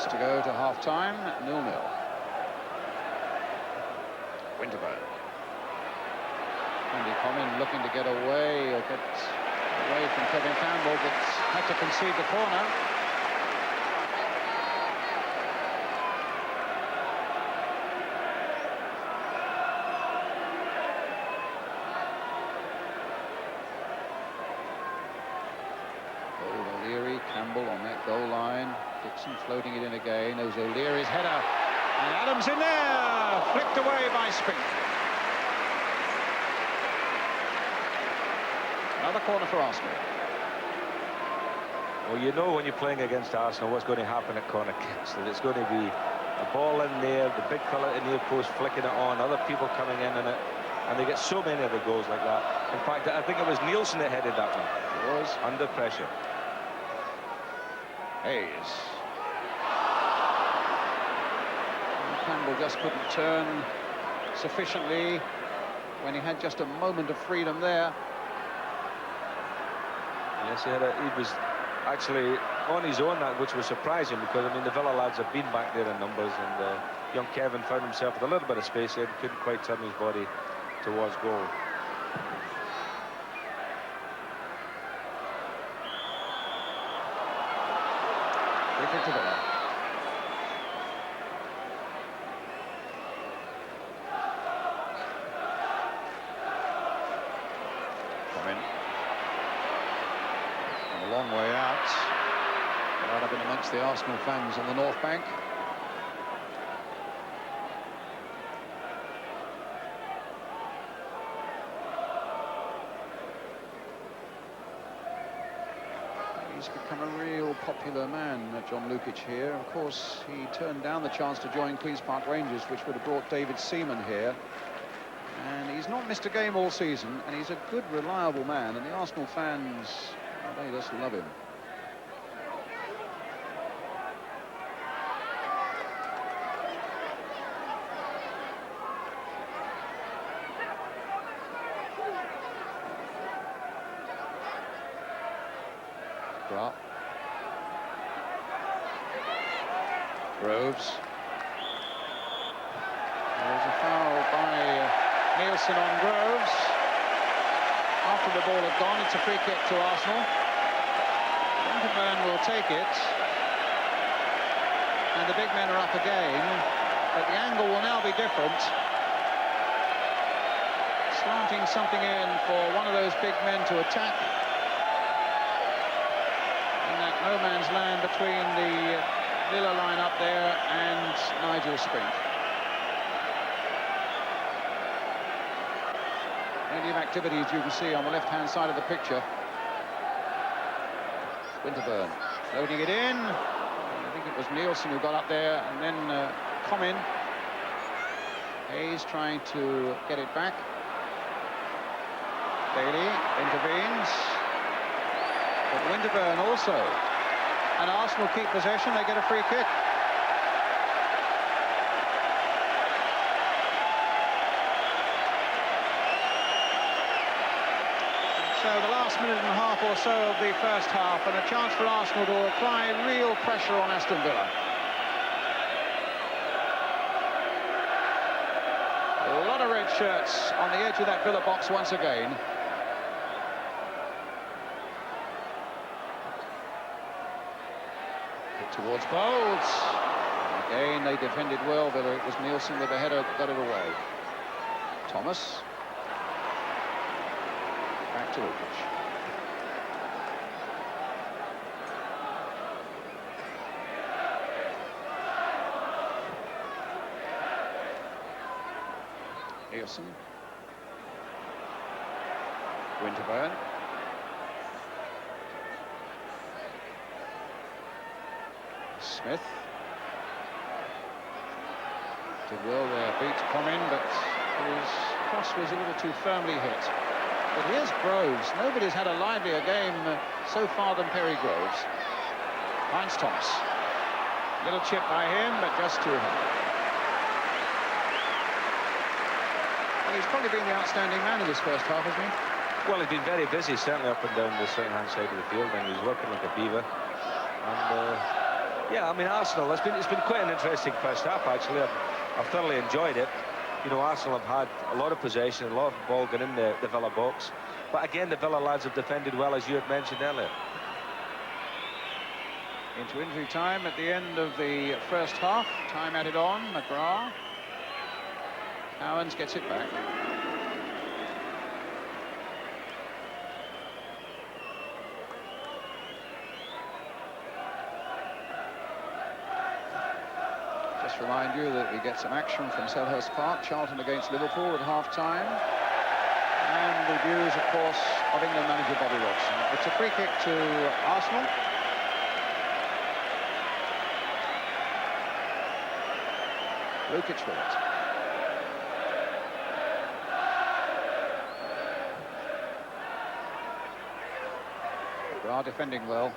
To go to half-time, 0-0. Winterburn. Andy Common looking to get away or get away from Kevin Campbell, but had to concede the corner. O'Leary, Campbell on that goal line. Dixon floating it in again. There's O'Leary's header. And Adams in there! Flicked away by Spink. Another corner for Arsenal. Well, you know when you're playing against Arsenal what's going to happen at corner kicks. That it's going to be a ball in there, the big fella in the near post flicking it on, other people coming in it, and they get so many of the goals like that. In fact, I think it was Nielsen that headed that one. It was. Under pressure. Hayes. Campbell just couldn't turn sufficiently when he had just a moment of freedom there. Yes, he was actually on his own, which was surprising because, I mean, the Villa lads have been back there in numbers, and young Kevin found himself with a little bit of space here and couldn't quite turn his body towards goal. To Villa. Come in. And a long way out. Right up in amongst the Arsenal fans on the North Bank. He's become a real popular man, John Lukic here. Of course, he turned down the chance to join Queen's Park Rangers, which would have brought David Seaman here. And he's not missed a game all season, and he's a good, reliable man. And the Arsenal fans, well, they just love him. Groves. There's a foul by Nielsen on Groves. After the ball had gone, it's a free kick to Arsenal. Winterburn will take it. And the big men are up again, but the angle will now be different. Slanting something in for one of those big men to attack. In that no man's land between the Villa line up there and Nigel Sprint. Plenty of activity, as you can see on the left-hand side of the picture. Winterburn loading it in. I think it was Nielsen who got up there, and then Comin. Hayes trying to get it back. Daly intervenes. But Winterburn also. And Arsenal keep possession, they get a free kick. So the last minute and a half or so of the first half, and a chance for Arsenal to apply real pressure on Aston Villa. A lot of red shirts on the edge of that Villa box once again. Hit towards Bowles. Again, they defended well, but it was Nielsen with the header that got it away. Thomas. Back to Lukic. Nielsen. Winterburn. Smith. Did well there, beat Comin, but his cross was a little too firmly hit. But here's Groves. Nobody's had a livelier game so far than Perry Groves. Finds Thomas. Little chip by him, but just too high. Well, he's probably been the outstanding man in this first half, hasn't he? Well, he's been very busy, certainly up and down the right-hand side of the field, and he's working like a beaver. And yeah, I mean, Arsenal, it's been quite an interesting first half, actually. I've thoroughly enjoyed it. You know, Arsenal have had a lot of possession, a lot of ball going in the Villa box. But again, the Villa lads have defended well, as you had mentioned earlier. Into injury time at the end of the first half. Time added on. McGrath. Cowens gets it back. Just remind you that we get some action from Selhurst Park. Charlton against Liverpool at half-time. And the views, of course, of England manager Bobby Robson. It's a free kick to Arsenal. Lukic with it. They are defending well.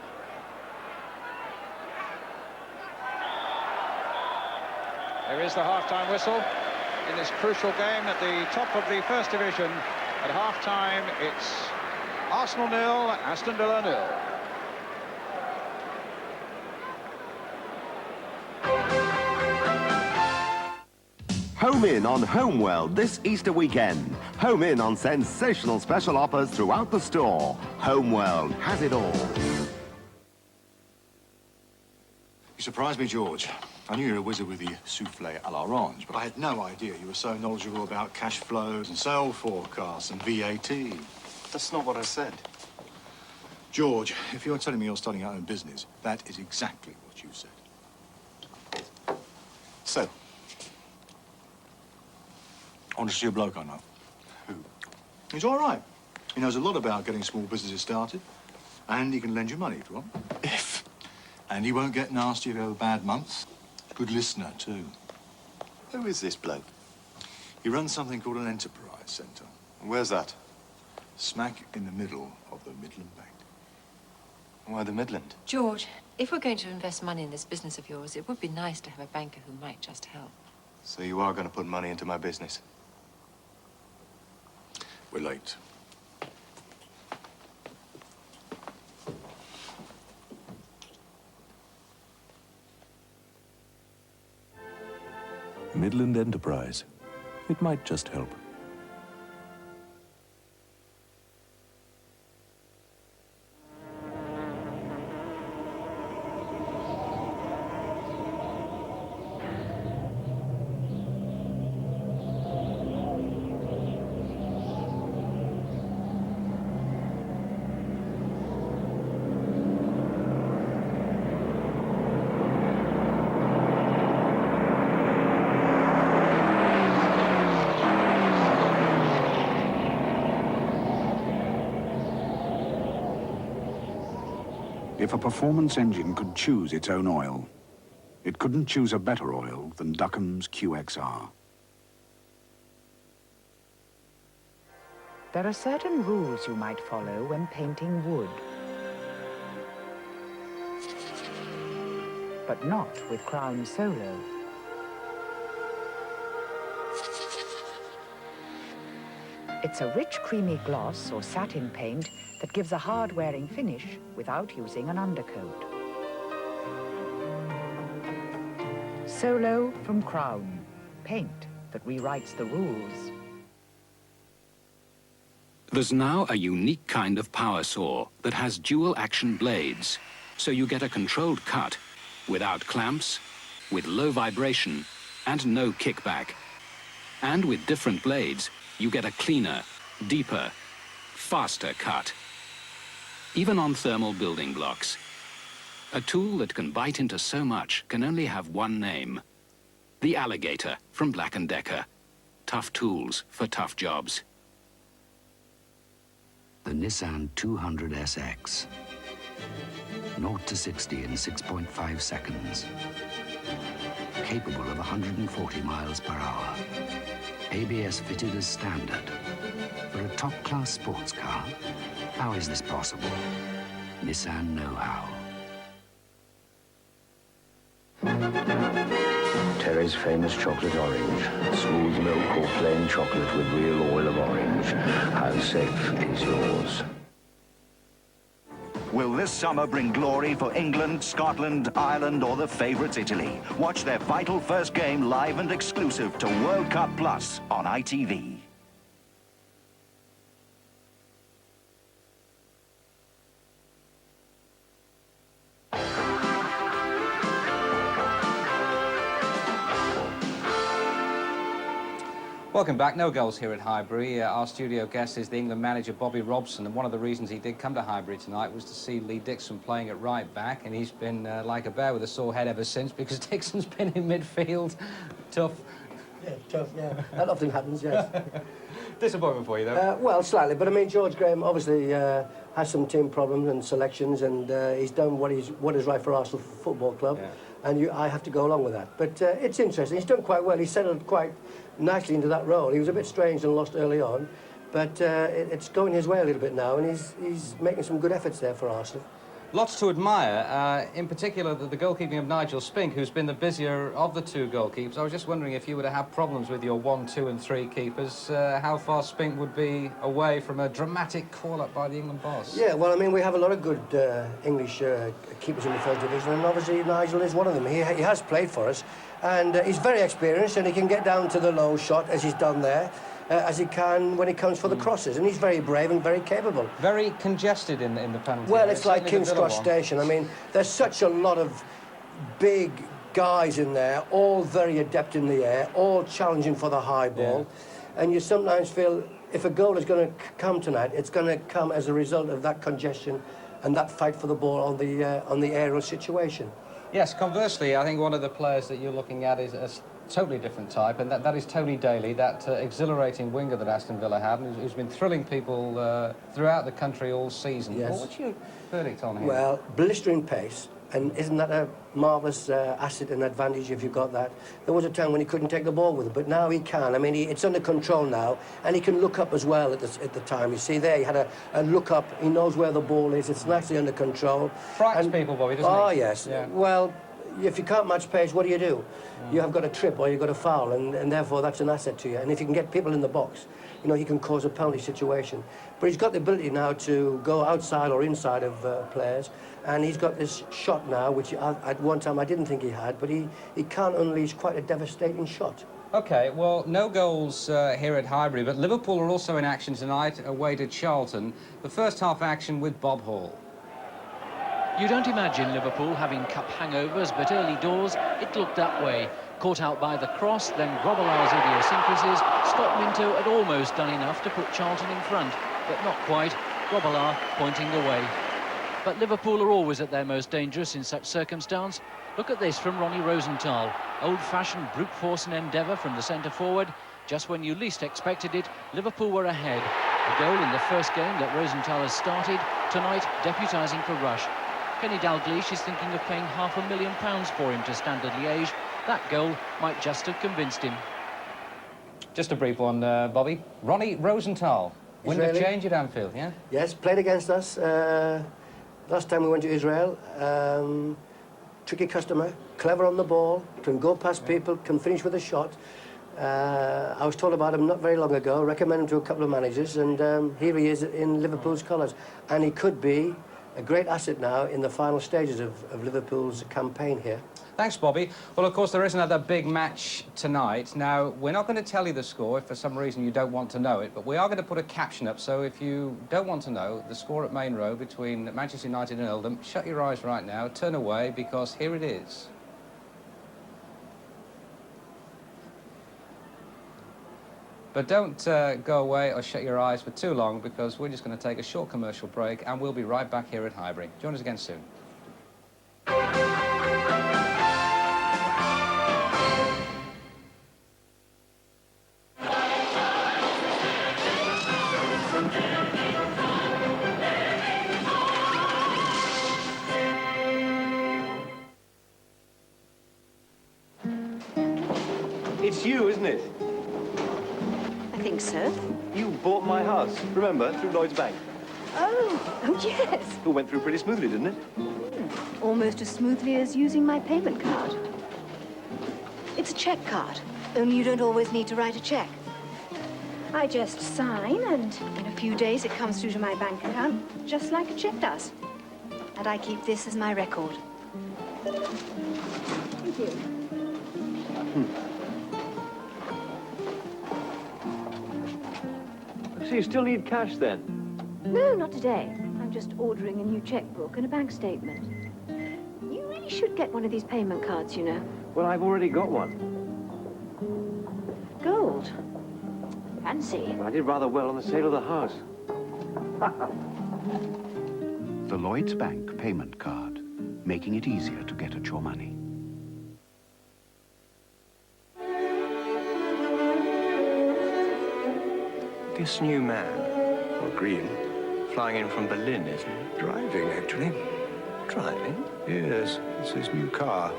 There is the half-time whistle in this crucial game at the top of the First Division. At half-time, it's Arsenal 0, Aston Villa 0. Home in on Homeworld this Easter weekend. Home in on sensational special offers throughout the store. Homeworld has it all. You surprised me, George. I knew you were a wizard with the souffle à l'orange, but I had no idea you were so knowledgeable about cash flows and sale forecasts and VAT. That's not what I said. George, if you're telling me you're starting your own business, that is exactly what you said. So, I want to see a bloke I know. who? He's all right. He knows a lot about getting small businesses started, and he can lend you money if you want. If. And he won't get nasty if you have a bad month. Good listener, too. Who is this bloke? He runs something called an enterprise centre. Where's that? Smack in the middle of the Midland Bank. Why the Midland? George, if we're going to invest money in this business of yours, it would be nice to have a banker who might just help. So you are going to put money into my business? We're late. Midland Enterprise. It might just help. If a performance engine could choose its own oil, it couldn't choose a better oil than Duckham's QXR. There are certain rules you might follow when painting wood. But not with Crown Solo. It's a rich creamy gloss or satin paint that gives a hard-wearing finish without using an undercoat. Solo from Crown. Paint that rewrites the rules. There's now a unique kind of power saw that has dual action blades, so you get a controlled cut without clamps, with low vibration and no kickback. And with different blades, you get a cleaner, deeper, faster cut. Even on thermal building blocks. A tool that can bite into so much can only have one name. The Alligator from Black & Decker. Tough tools for tough jobs. The Nissan 200SX. 0 to 60 in 6.5 seconds. Capable of 140 miles per hour. ABS fitted as standard. For a top-class sports car, how is this possible? Nissan know-how. Terry's famous chocolate orange. Smooth milk or plain chocolate with real oil of orange. How safe is yours? Will this summer bring glory for England, Scotland, Ireland, or the favourites Italy? Watch their vital first game live and exclusive to World Cup Plus on ITV. Welcome back. No goals here at Highbury. Our studio guest is the England manager, Bobby Robson, and one of the reasons he did come to Highbury tonight was to see Lee Dixon playing at right back, and he's been like a bear with a sore head ever since because Dixon's been in midfield. Tough. Yeah, tough, yeah. That often happens, yes. Disappointment for you, though? Well, slightly, but I mean, George Graham obviously has some team problems and selections, and he's done what is right for Arsenal Football Club, and I have to go along with that. But it's interesting. He's done quite well. He's settled quite nicely into that role. He was a bit strange and lost early on, but it's going his way a little bit now, and he's making some good efforts there for Arsenal. Lots to admire, in particular the goalkeeping of Nigel Spink, who's been the busier of the two goalkeepers. I was just wondering if you were to have problems with your 1, 2 and 3 keepers, how far Spink would be away from a dramatic call-up by the England boss. Yeah, well, I mean, we have a lot of good English keepers in the first division, and obviously Nigel is one of them. He has played for us, and he's very experienced, and he can get down to the low shot, as he's done there, as he can when he comes for the crosses, and he's very brave and very capable. Very congested in the penalty. Well, it's like King's Cross Station. I mean, there's such a lot of big guys in there, all very adept in the air, all challenging for the high ball, and you sometimes feel if a goal is going to come tonight, it's going to come as a result of that congestion and that fight for the ball on the aerial situation. Yes, conversely, I think one of the players that you're looking at is a totally different type, and that is Tony Daly, that exhilarating winger that Aston Villa had, and who's been thrilling people throughout the country all season. Yes. What's your verdict on him? Well, blistering pace, and isn't that a marvellous asset and advantage if you've got that? There was a time when he couldn't take the ball with it, but now he can. I mean, it's under control now, and he can look up as well at the time. You see there, he had a look up, he knows where the ball is, it's nicely under control. Frightens people, Bobby, doesn't he? Oh, yes. Yeah. Well, if you can't match pace, what do? You have got a trip or you've got a foul, and therefore that's an asset to you. And if you can get people in the box, you know, he can cause a penalty situation. But he's got the ability now to go outside or inside of players, and he's got this shot now, which at one time I didn't think he had, but he can unleash quite a devastating shot. OK, well, no goals here at Highbury, but Liverpool are also in action tonight, away to Charlton. The first half action with Bob Hall. You don't imagine Liverpool having cup hangovers, but early doors, it looked that way. Caught out by the cross, then Grobbelaar's idiosyncrasies. Scott Minto had almost done enough to put Charlton in front, but not quite. Grobbelaar pointing the way. But Liverpool are always at their most dangerous in such circumstance. Look at this from Ronnie Rosenthal. Old-fashioned brute force and endeavour from the centre-forward. Just when you least expected it, Liverpool were ahead. A goal in the first game that Rosenthal has started, tonight deputising for Rush. Kenny Dalglish is thinking of paying £500,000 for him to stand at Liège. That goal might just have convinced him. Just a brief one, Bobby. Ronnie Rosenthal, wind of Israeli. change at Anfield, yeah? Yes, played against us. Last time we went to Israel. Tricky customer, clever on the ball, can go past people, can finish with a shot. I was told about him not very long ago, recommended him to a couple of managers, and here he is in Liverpool's colours. And he could be a great asset now in the final stages of Liverpool's campaign here. Thanks, Bobby. Well, of course, there is another big match tonight. Now, we're not going to tell you the score if for some reason you don't want to know it, but we are going to put a caption up, so if you don't want to know the score at Main Road between Manchester United and Oldham, shut your eyes right now, turn away, because here it is. But don't go away or shut your eyes for too long, because we're just going to take a short commercial break, and we'll be right back here at Highbury. Join us again soon. It's you, isn't it? I think so. You bought my house, remember, through Lloyd's Bank. Oh, yes. It all went through pretty smoothly, didn't it? Almost as smoothly as using my payment card. It's a check card, only you don't always need to write a check. I just sign, and in a few days it comes through to my bank account, just like a check does. And I keep this as my record. Thank you. So you still need cash, then? No, not today. I'm just ordering a new checkbook and a bank statement. You really should get one of these payment cards, you know. Well, I've already got one. Gold. Fancy. Well, I did rather well on the sale of the house. The Lloyd's Bank payment card, making it easier to get at your money. This new man, or Green, flying in from Berlin, isn't he? Driving, actually. Driving? Yes, it's his new car.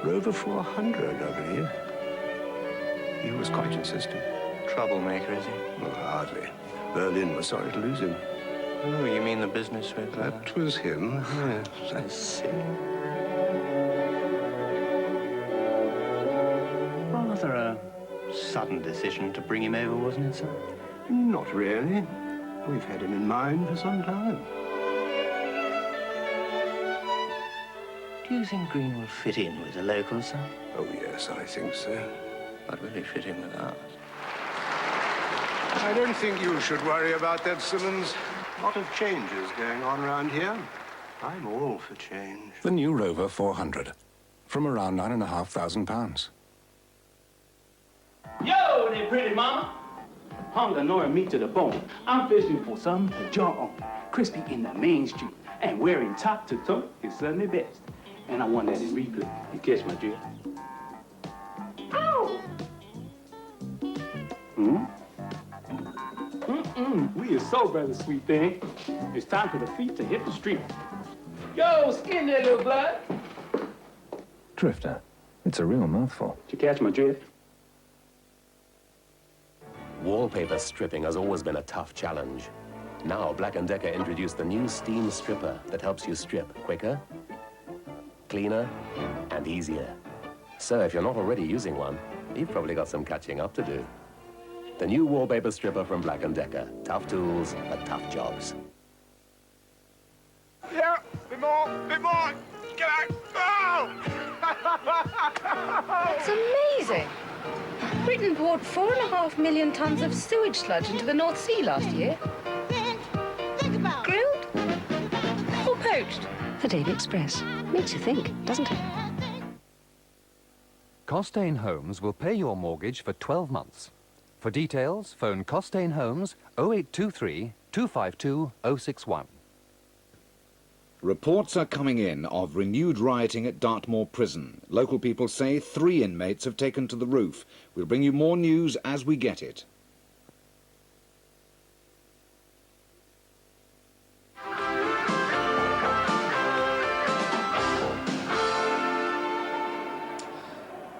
Rover 400, I believe. He was quite insistent. Troublemaker, is he? Well, hardly. Berlin was sorry to lose him. Oh, you mean the business with... That was him, yes. I see. Rather a sudden decision to bring him over, wasn't it, sir? Not really. We've had him in mind for some time. Do you think Green will fit in with the locals, sir? Oh, yes, I think so. But will he fit in with ours? I don't think you should worry about that, Simmons. A lot of changes going on around here. I'm all for change. The new Rover 400, from around £9,500. Yo, there, pretty mama. Hung annoying me to the bone. I'm fishing for something to jump on, crispy in the main street, and wearing top to toe is certainly best. And I want that in replay. You catch my drift? Ow! We are so brother, sweet thing. It's time for the feet to hit the street. Yo, skin that little blood. Drifter. It's a real mouthful. Did you catch my drift? Wallpaper stripping has always been a tough challenge. Now, Black & Decker introduced the new steam stripper that helps you strip quicker, cleaner, and easier. So if you're not already using one, you've probably got some catching up to do. The new wallpaper stripper from Black & Decker. Tough tools for tough jobs. Yeah, bit more, bit more. Get out. Oh! It's amazing. Britain poured 4.5 million tons of sewage sludge into the North Sea last year. Grilled or poached? The Daily Express. Makes you think, doesn't it? Costain Homes will pay your mortgage for 12 months. For details, phone Costain Homes 0823 252 061. Reports are coming in of renewed rioting at Dartmoor Prison. Local people say 3 inmates have taken to the roof. We'll bring you more news as we get it.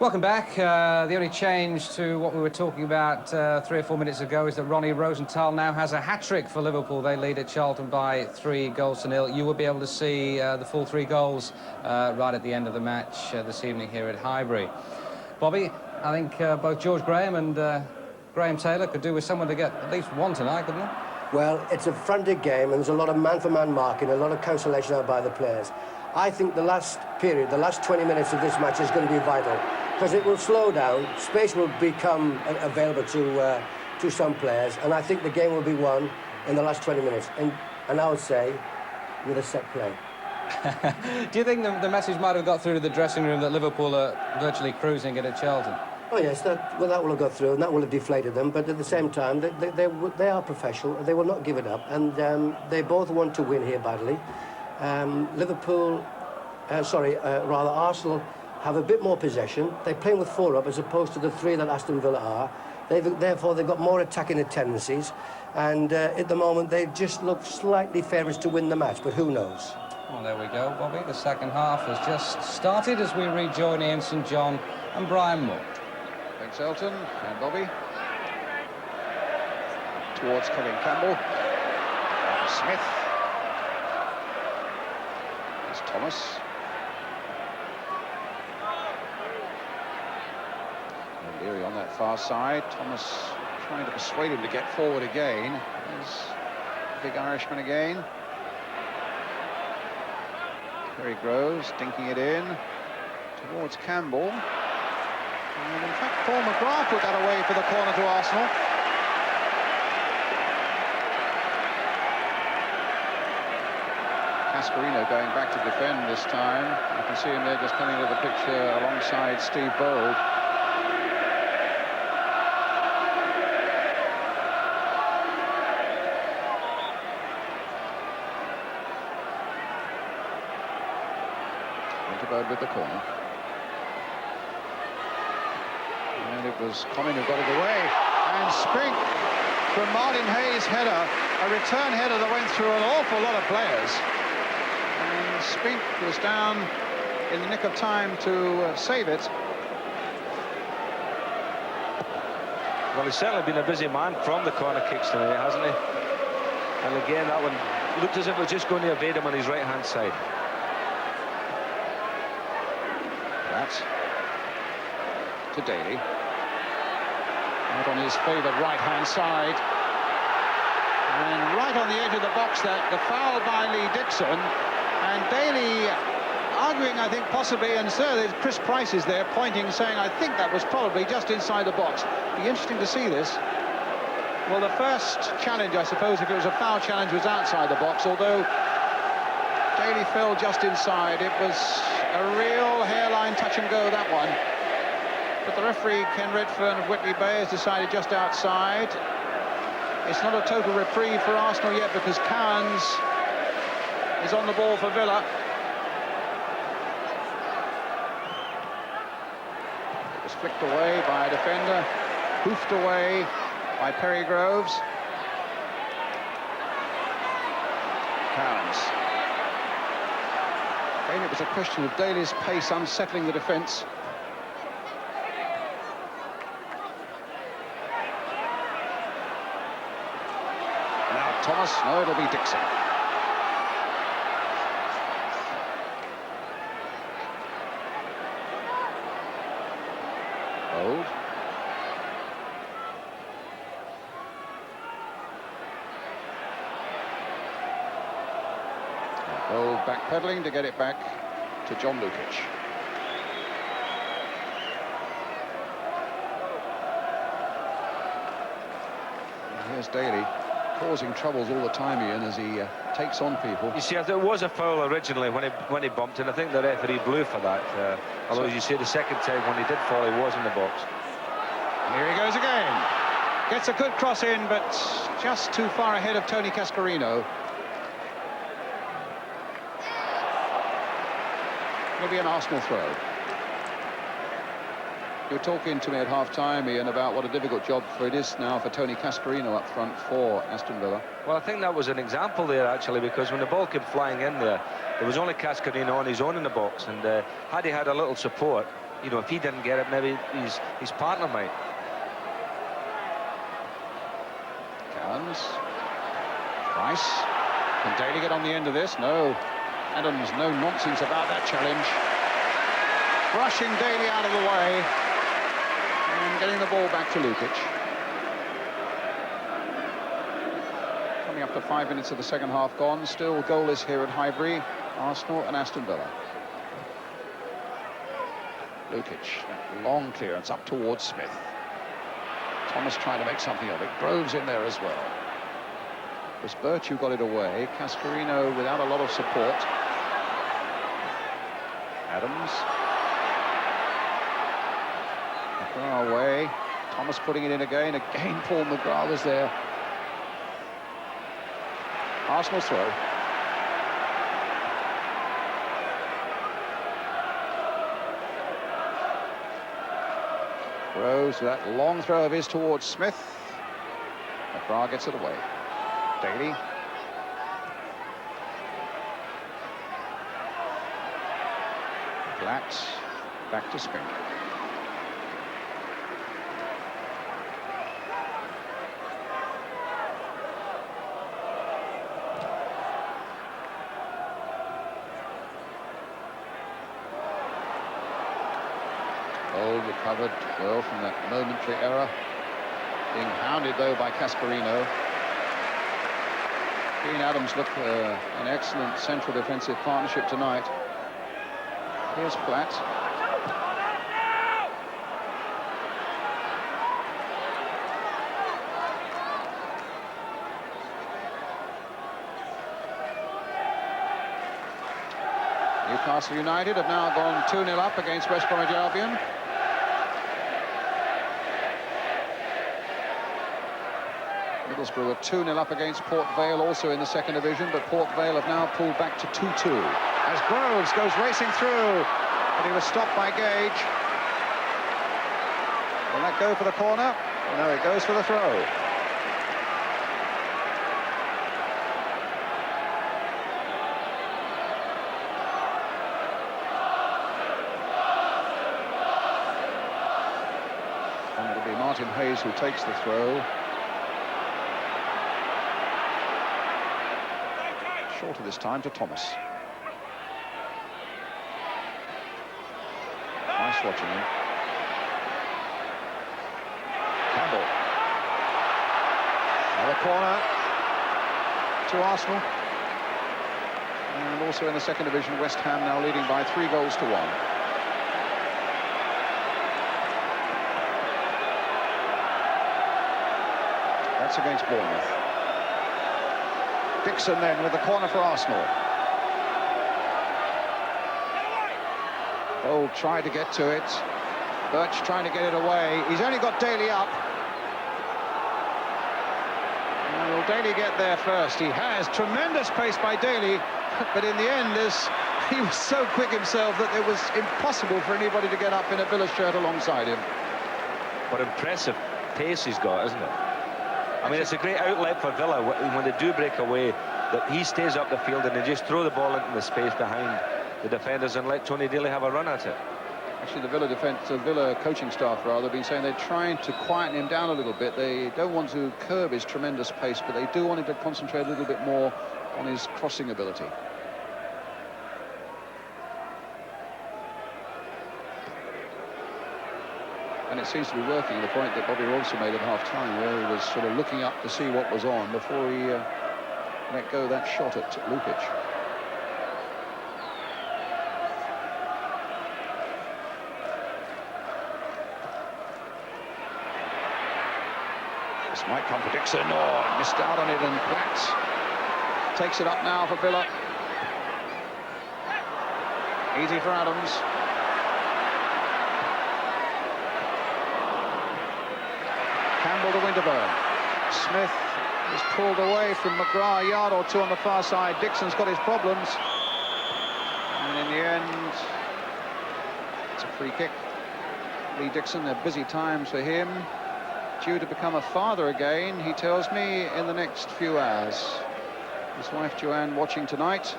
Welcome back. The only change to what we were talking about 3 or 4 minutes ago is that Ronnie Rosenthal now has a hat-trick for Liverpool. They lead at Charlton by 3-0. You will be able to see the full 3 goals right at the end of the match this evening here at Highbury. Bobby, I think both George Graham and Graham Taylor could do with someone to get at least one tonight, couldn't they? Well, it's a frantic game, and there's a lot of man-for-man marking, a lot of cancellation out by the players. I think the last period, the last 20 minutes of this match is going to be vital, because it will slow down, space will become available to some players, and I think the game will be won in the last 20 minutes, and I would say with a set play. Do you think the message might have got through to the dressing room that Liverpool are virtually cruising it at Charlton? Oh yes, that will have got through, and that will have deflated them, but at the same time, they are professional, they will not give it up, and they both want to win here badly. Rather Arsenal have a bit more possession. They're playing with 4 up as opposed to the 3 that Aston Villa are. Therefore, they've got more attacking tendencies, and at the moment, they just look slightly favourites to win the match, but who knows? Well, there we go, Bobby. The second half has just started as we rejoin Ian St John and Brian Moore. Thanks, Elton and Bobby. Towards Colin Campbell. Smith. There's Thomas. And Leary on that far side. Thomas trying to persuade him to get forward again. There's the big Irishman again. Terry Groves dinking it in towards Campbell. And in fact, Paul McGrath put that away for the corner to Arsenal. Cascarino going back to defend this time. You can see him there just coming to the picture alongside Steve Bold. Winterberg with the corner. And it was Common who got it away. And Spink from Martin Hayes' header, a return header that went through an awful lot of players. And Spink was down in the nick of time to save it. Well, he's certainly been a busy man from the corner kicks tonight, hasn't he? And again, that one looked as if it was just going to evade him on his right-hand side. That to Daly. Out on his favoured right-hand side. And right on the edge of the box there, the foul by Lee Dixon. And Daly arguing, I think, possibly, and sir, Chris Price is there pointing, saying, I think that was probably just inside the box. Be interesting to see this. Well, the first challenge, I suppose, if it was a foul challenge, was outside the box, although Daly fell just inside. It was a real hairline touch and go, that one. But the referee, Ken Redfern of Whitley Bay, has decided just outside. It's not a total reprieve for Arsenal yet, because Cowans is on the ball for Villa. It was flicked away by a defender, hoofed away by Perry Groves. Cowans. Again, it was a question of Daly's pace unsettling the defence. Now Thomas, no, it'll be Dixon. Bold. Bold backpedaling to get it back to John Lukic. And here's Daly, causing troubles all the time, Ian, as he takes on people. You see, there was a foul originally when he bumped, and I think the referee blew for that. Although, as you say, the second time when he did fall, he was in the box. Here he goes again. Gets a good cross in, but just too far ahead of Tony Cascarino. It'll be an Arsenal throw. You were talking to me at half-time, Ian, about what a difficult job it is now for Tony Cascarino up front for Aston Villa. Well, I think that was an example there, actually, because when the ball came flying in there was only Cascarino on his own in the box, and had he had a little support, you know, if he didn't get it, maybe his partner might. Callums. Price. Can Daly get on the end of this? No. Adams, no nonsense about that challenge. Brushing Daly out of the way. And getting the ball back to Lukic. Coming up to 5 minutes of the second half gone. Still goalless here at Highbury. Arsenal and Aston Villa. Lukic, that long clearance up towards Smith. Thomas trying to make something of it. Groves in there as well. It was Birch who got it away. Cascarino without a lot of support. Adams. McGrath away. Thomas putting it in again. Again, Paul McGrath was there. Arsenal's throw. Rose with that long throw of his towards Smith. McGrath gets it away. Daly. Blatt back to Spink. Gold recovered well from that momentary error. Being hounded though by Cascarino. He and Adams look an excellent central defensive partnership tonight. Here's Platt. Newcastle United have now gone 2-0 up against West Bromwich Albion. Middlesbrough were 2-0 up against Port Vale, also in the second division, but Port Vale have now pulled back to 2-2. As Groves goes racing through, but he was stopped by Gage. Will that go for the corner? No, it goes for the throw. And it'll be Martin Hayes who takes the throw. Shorter this time to Thomas. Nice watching him. Campbell. Another corner to Arsenal. And also in the second division, West Ham now leading by 3 goals to 1. That's against Bournemouth. Dixon then with the corner for Arsenal. Gold tried to get to it. Birch trying to get it away. He's only got Daly up. And will Daly get there first? He has. Tremendous pace by Daly. But in the end, he was so quick himself that it was impossible for anybody to get up in a Villa shirt alongside him. What impressive pace he's got, isn't it? I mean, it's a great outlet for Villa when they do break away, that he stays up the field and they just throw the ball into the space behind the defenders and let Tony Daly have a run at it. Actually, the Villa coaching staff, rather, been saying they're trying to quieten him down a little bit. They don't want to curb his tremendous pace, but they do want him to concentrate a little bit more on his crossing ability. And it seems to be working, the point that Bobby Robson made at half-time, where he was sort of looking up to see what was on before he let go that shot at Lukic. This might come for Dixon. Oh, missed out on it, and Platt takes it up now for Villa. Easy for Adams. Campbell to Winterburn. Smith is pulled away from McGrath, a yard or two on the far side. Dixon's got his problems. And in the end, it's a free kick. Lee Dixon, they're busy times for him. Due to become a father again, he tells me, in the next few hours. His wife Joanne watching tonight,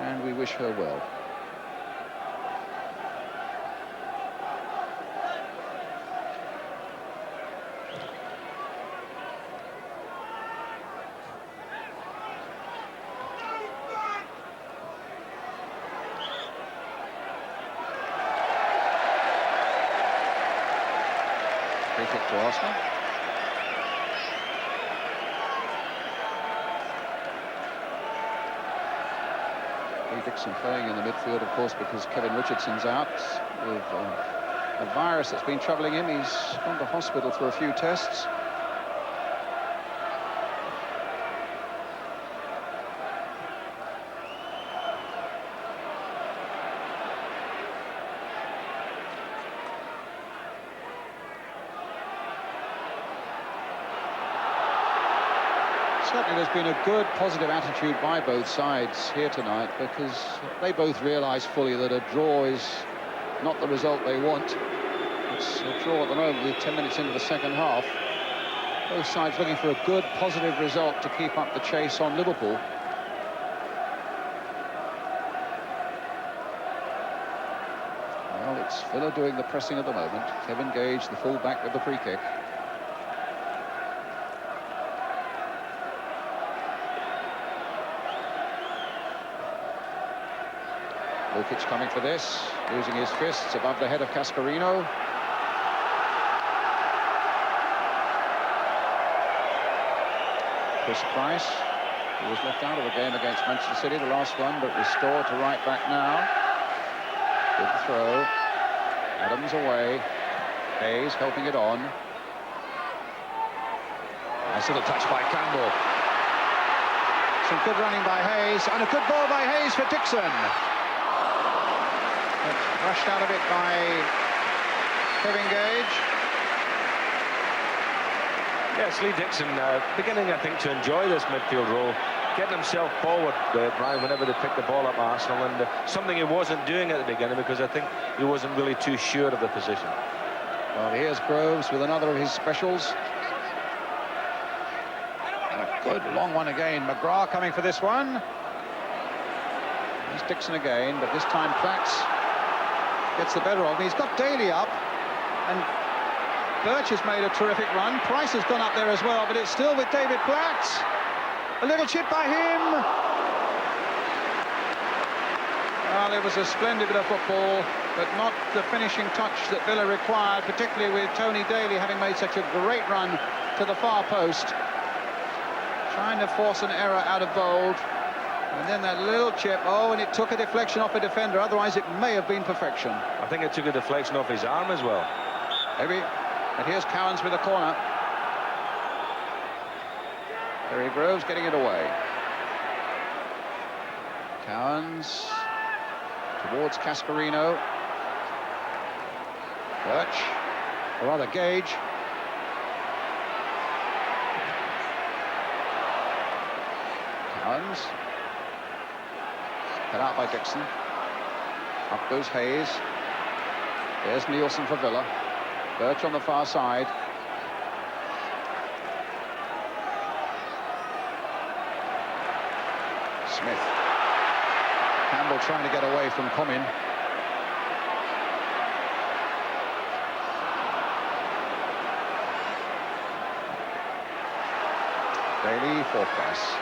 and we wish her well. kick to Arsenal. Lee Dixon playing in the midfield, of course, because Kevin Richardson's out with a virus that's been troubling him. He's gone to hospital for a few tests. Certainly there's been a good, positive attitude by both sides here tonight, because they both realise fully that a draw is not the result they want. It's a draw at the moment with 10 minutes into the second half. Both sides looking for a good, positive result to keep up the chase on Liverpool. Well, it's Villa doing the pressing at the moment. Kevin Gage, the full-back, with the free kick. Lukic coming for this, using his fists above the head of Cascarino. Chris Price, who was left out of the game against Manchester City, the last one, but restored to right back now. Good throw. Adams away. Hayes helping it on. Nice little touch by Campbell. Some good running by Hayes, and a good ball by Hayes for Dixon. Rushed out of it by Kevin Gage. Yes, Lee Dixon beginning, I think, to enjoy this midfield role, getting himself forward, Brian, whenever they picked the ball up, Arsenal, and something he wasn't doing at the beginning, because I think he wasn't really too sure of the position. Well, here's Groves with another of his specials. And a good long one again. McGrath coming for this one. Here's Dixon again, but this time Platts gets the better of him. He's got Daly up, and Birch has made a terrific run. Price has gone up there as well, but it's still with David Platt. A little chip by him. Well, it was a splendid bit of football, but not the finishing touch that Villa required, particularly with Tony Daly having made such a great run to the far post, trying to force an error out of Bold. And then that little chip, and it took a deflection off a defender, otherwise it may have been perfection. I think it took a deflection off his arm as well. Maybe. And here's Cowans with a corner. Terry Groves getting it away. Cowans towards Cascarino. Birch, or rather Gage. Cowans. Cut out by Dixon. Up goes Hayes. There's Nielsen for Villa. Birch on the far side. Smith. Campbell trying to get away from Comin. Daly for Price.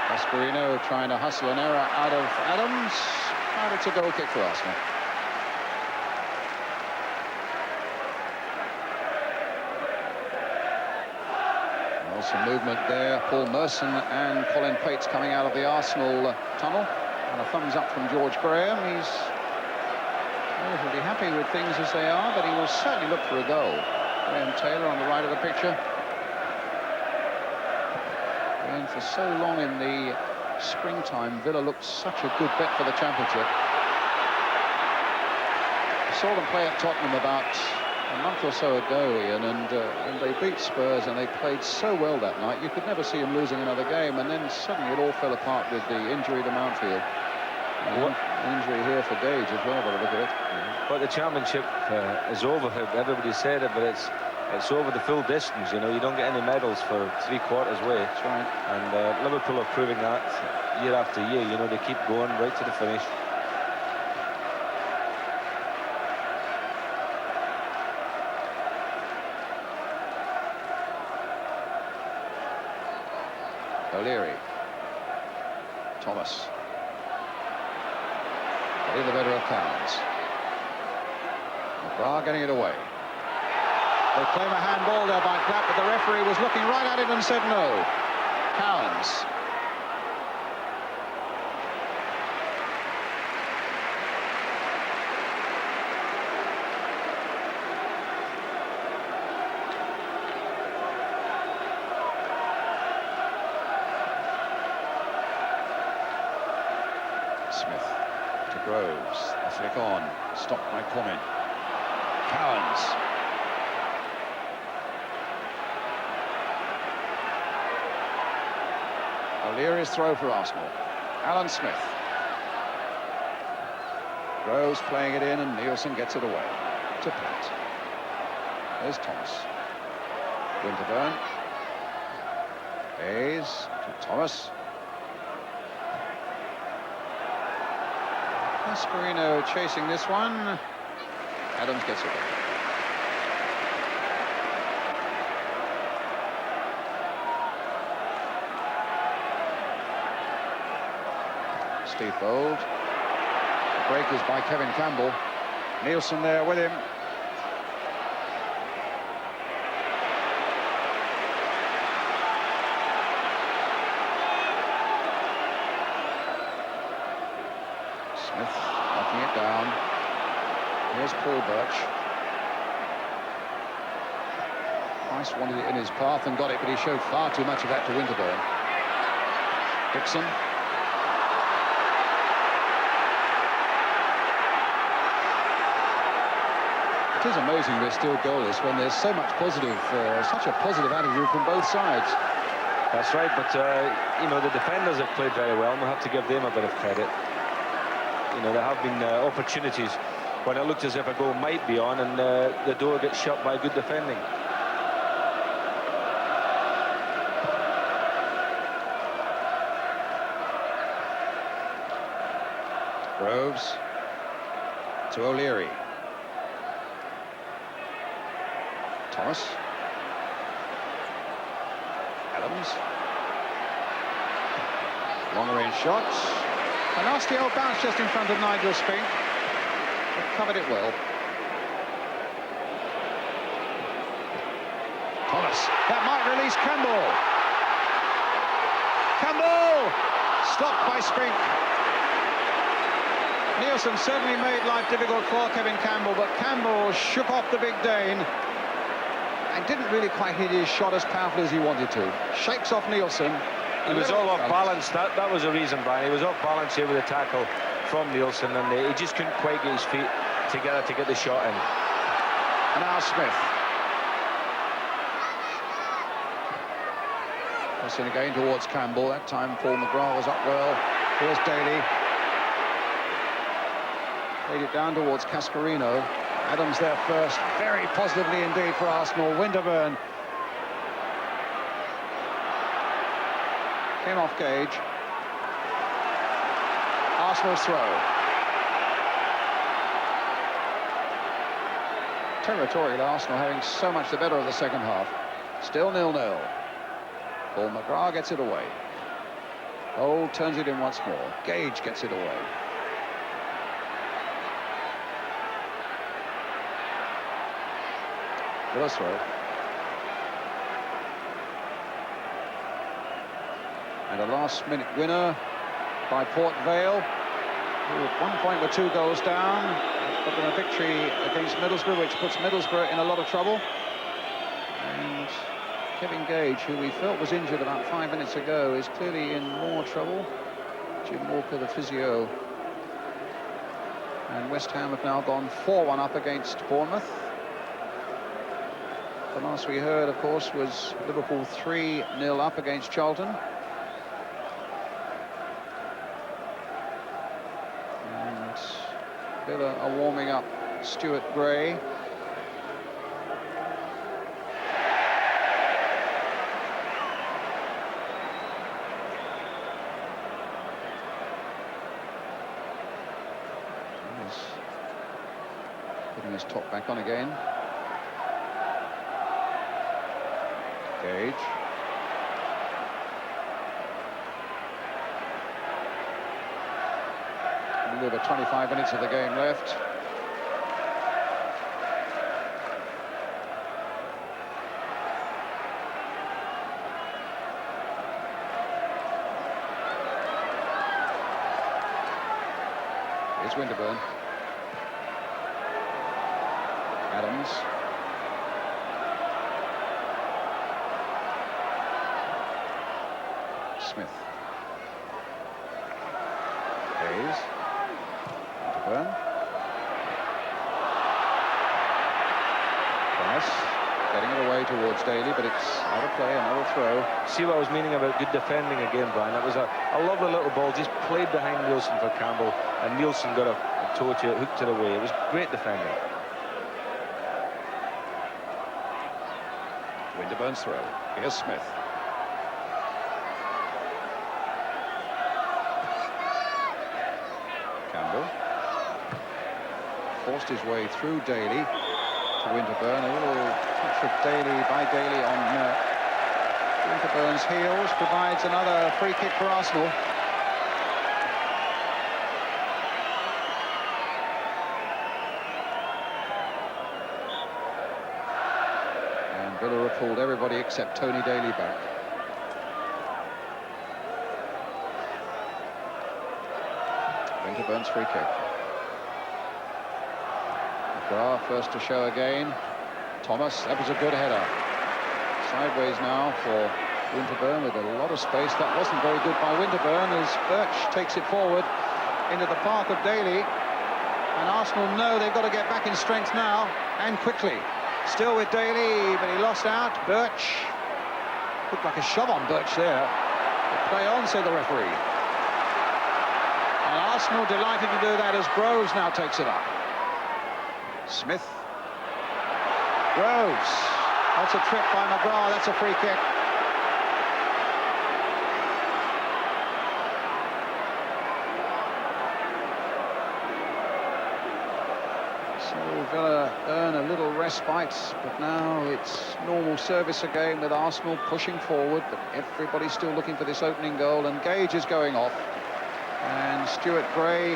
Cascarino trying to hustle an error out of Adams, and it's a goal kick for Arsenal. Well, some movement there. Paul Merson and Colin Pates coming out of the Arsenal tunnel, and a thumbs up from George Graham. He's relatively happy with things as they are, but he will certainly look for a goal. Graham Taylor on the right of the picture. And for so long in the springtime, Villa looked such a good bet for the championship. I saw them play at Tottenham about a month or so ago, Ian, and they beat Spurs, and they played so well that night. You could never see them losing another game, and then suddenly it all fell apart with the injury to Mountfield. Injury here for Gage as well, by the look of it. But the championship is over. Everybody said it, but it's over the full distance. You know, you don't get any medals for 3/4 way. That's right. And Liverpool are proving that year after year. You know, they keep going right to the finish. O'Leary. Thomas. getting the better of Cowans. McGrath getting it away. They claim a handball there by Platt, but the referee was looking right at it and said no. Cowans. Smith to Groves. A flick on. Stopped by Comyn. Cowans. O'Leary's throw for Arsenal. Alan Smith. Groves playing it in, and Nielsen gets it away to Platt. There's Thomas. Winterburn. Hayes to Thomas. Cascarino chasing this one. Adams gets it away. Steve Bold. The break is by Kevin Campbell. Nielsen there with him. Smith knocking it down. Here's Paul Birch. Price wanted it in his path and got it, but he showed far too much of that to Winterburn. Dixon. It is amazing they're still goalless when there's so much positive, such a positive attitude from both sides. That's right, but you know, the defenders have played very well, and we'll have to give them a bit of credit. You know, there have been opportunities when it looked as if a goal might be on, and the door gets shut by good defending. Groves to O'Leary. Thomas. Adams. Long-range shots. A nasty old bounce just in front of Nigel Spink. But covered it well. Thomas. That might release Campbell. Campbell! Stopped by Spink. Nielsen certainly made life difficult for Kevin Campbell, but Campbell shook off the big Dane and didn't really quite hit his shot as powerfully as he wanted to. Shakes off Nielsen. He was all off balance. That was the reason, Brian. He was off balance here with a tackle from Nielsen, and he just couldn't quite get his feet together to get the shot in. And now Smith. Pressing again towards Campbell. That time Paul McGrath was up well. Here's Daly. Laid it down towards Cascarino. Adams there first. Very positively indeed for Arsenal. Winterburn. Came off Gage. Arsenal's throw. Territorial Arsenal having so much the better of the second half. Still 0-0. Paul McGrath gets it away. Old turns it in once more. Gage gets it away. With a throw. And a last-minute winner by Port Vale, who at one point were 2 goals down. Got them a victory against Middlesbrough, which puts Middlesbrough in a lot of trouble. And Kevin Gage, who we felt was injured about 5 minutes ago, is clearly in more trouble. Jim Walker, the physio. And West Ham have now gone 4-1 up against Bournemouth. The last we heard, of course, was Liverpool 3-0 up against Charlton. And Villa are warming up Stuart Gray. He's putting his top back on again. Gage. over 25 minutes of the game left. Here's Winterburn. Adams. Smith. Hayes. Winterburn. Price getting it away towards Daly, but it's out of play, another throw. See what I was meaning about good defending again, Brian? That was a lovely little ball, just played behind Nielsen for Campbell, and Nielsen got a toe to it, hooked it away. It was great defending. Winterburn's throw. Here's Smith. Campbell forced his way through Daly to Winterburn. A little touch of Daly by Daly on Winterburn's heels provides another free kick for Arsenal. And Villa have pulled everybody except Tony Daly back. Winterburn's free kick. McGrath first to show again. Thomas, that was a good header. Sideways now for Winterburn with a lot of space. That wasn't very good by Winterburn as Birch takes it forward into the path of Daly. And Arsenal know they've got to get back in strength now, and quickly. Still with Daly, but he lost out. Birch. Looked like a shove on Birch there. But play on, said the referee. And Arsenal delighted to do that as Groves now takes it up. Smith. Groves. That's a trip by McGrath. That's a free kick. So Villa earn a little respite, but now it's normal service again with Arsenal pushing forward, but everybody's still looking for this opening goal, and Gage is going off. And Stuart Gray,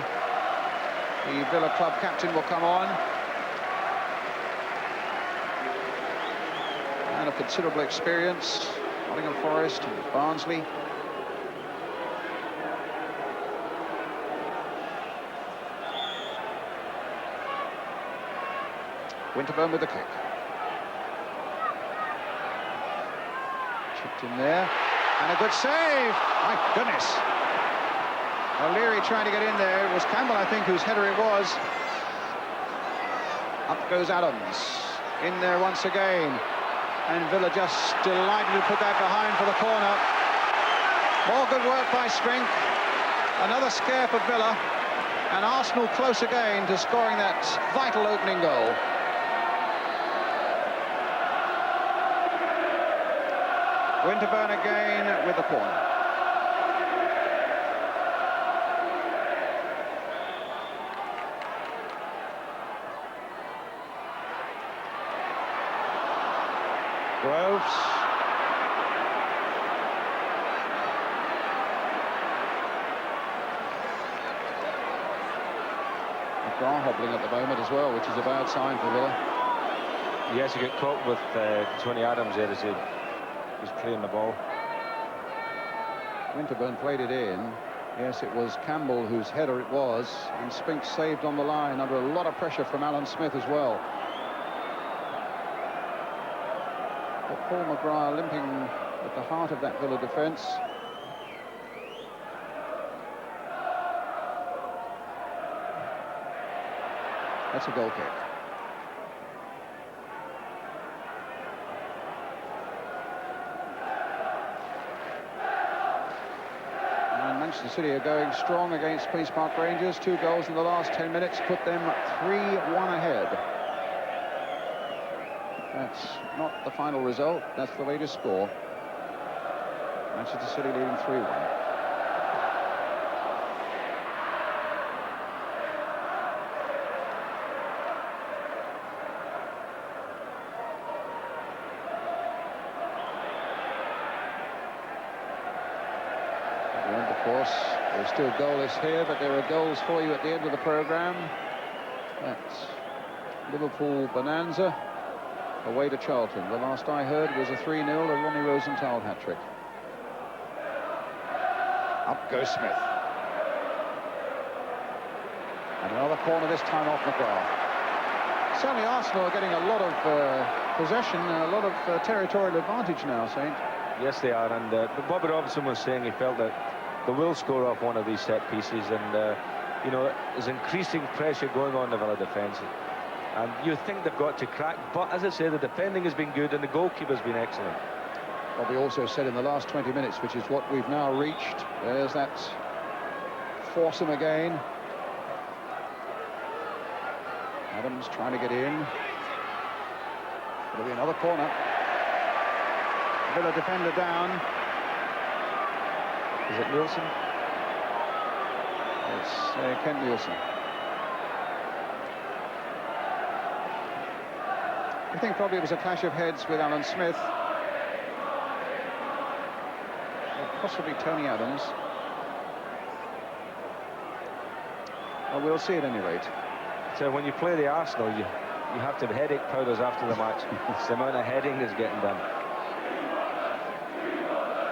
the Villa club captain, will come on. And of considerable experience, Nottingham Forest and Barnsley. Winterburn with the kick. Chipped in there, and a good save. My goodness. O'Leary trying to get in there. It was Campbell, I think, whose header it was. Up goes Adams. In there once again. And Villa just delighted to put that behind for the corner. More good work by Strink. Another scare for Villa. And Arsenal close again to scoring that vital opening goal. Winterburn again with the corner. Groves. McGrath hobbling at the moment as well, which is a bad sign for Villa. Yes, he got caught with Tony Adams there as he was playing the ball. Winterburn played it in. Yes, it was Campbell whose header it was, and Spinks saved on the line under a lot of pressure from Alan Smith as well. But Paul McGrath limping at the heart of that Villa defence. That's a goal kick. And Manchester City are going strong against Queen's Park Rangers. 2 goals in the last 10 minutes put them 3-1 ahead. That's not the final result. That's the latest score. Manchester City leading 3-1. Of course, we're still goalless here, but there are goals for you at the end of the programme. That's Liverpool bonanza away to Charlton. The last I heard was a 3-0, a Ronnie Rosenthal hat-trick. Up goes Smith. And another corner, this time off McGrath. Certainly Arsenal are getting a lot of possession and a lot of territorial advantage now, Saint. Yes, they are. And Bobby Robson was saying he felt that they will score off one of these set pieces, and you know, there's increasing pressure going on the Villa defence, and you think they've got to crack, but as I say, the defending has been good and the goalkeeper's been excellent. Bobby also said in the last 20 minutes, which is what we've now reached, there's that foursome again. Adams trying to get in. There'll be another corner. Villa defender down. Is it Nielsen? It's Kent Nielsen. I think probably it was a clash of heads with Alan Smith. Or possibly Tony Adams. Well, we'll see at any rate. So when you play the Arsenal, you have to have headache powders after the match. It's the amount of heading that's getting done.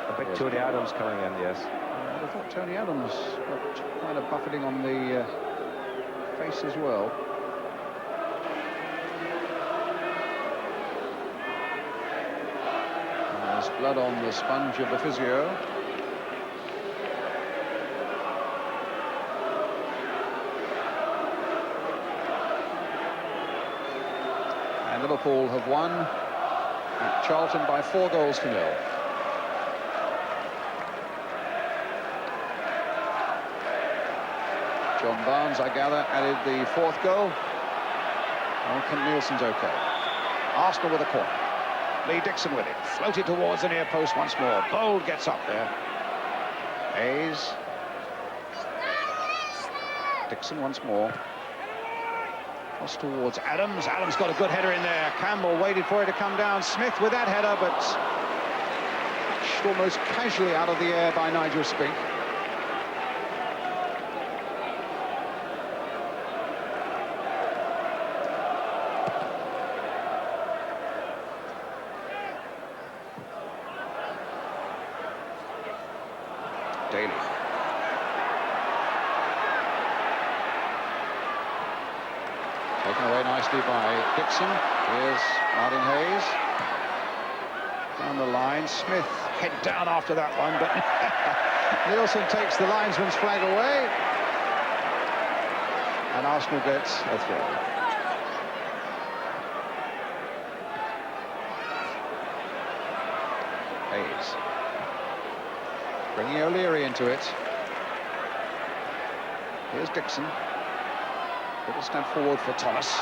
A big Tony Adams coming in, yes. I thought Tony Adams got quite a buffeting on the face as well. And there's blood on the sponge of the physio. And Liverpool have won at Charlton by 4-0. John Barnes, I gather, added the 4th goal. Oh, Kent Nielsen's okay. Arsenal with a corner. Lee Dixon with it. Floated towards the near post once more. Bold gets up there. Hayes. Dixon once more. Cross towards Adams. Adams got a good header in there. Campbell waited for it to come down. Smith with that header, but touched almost casually out of the air by Nigel Spink. Daly. Taken away nicely by Dixon. Here's Martin Hayes. Down the line. Smith head down after that one, but Nielsen takes the linesman's flag away. And Arsenal gets a throw. Hayes. Bringing O'Leary into it. Here's Dixon. Little step forward for Thomas.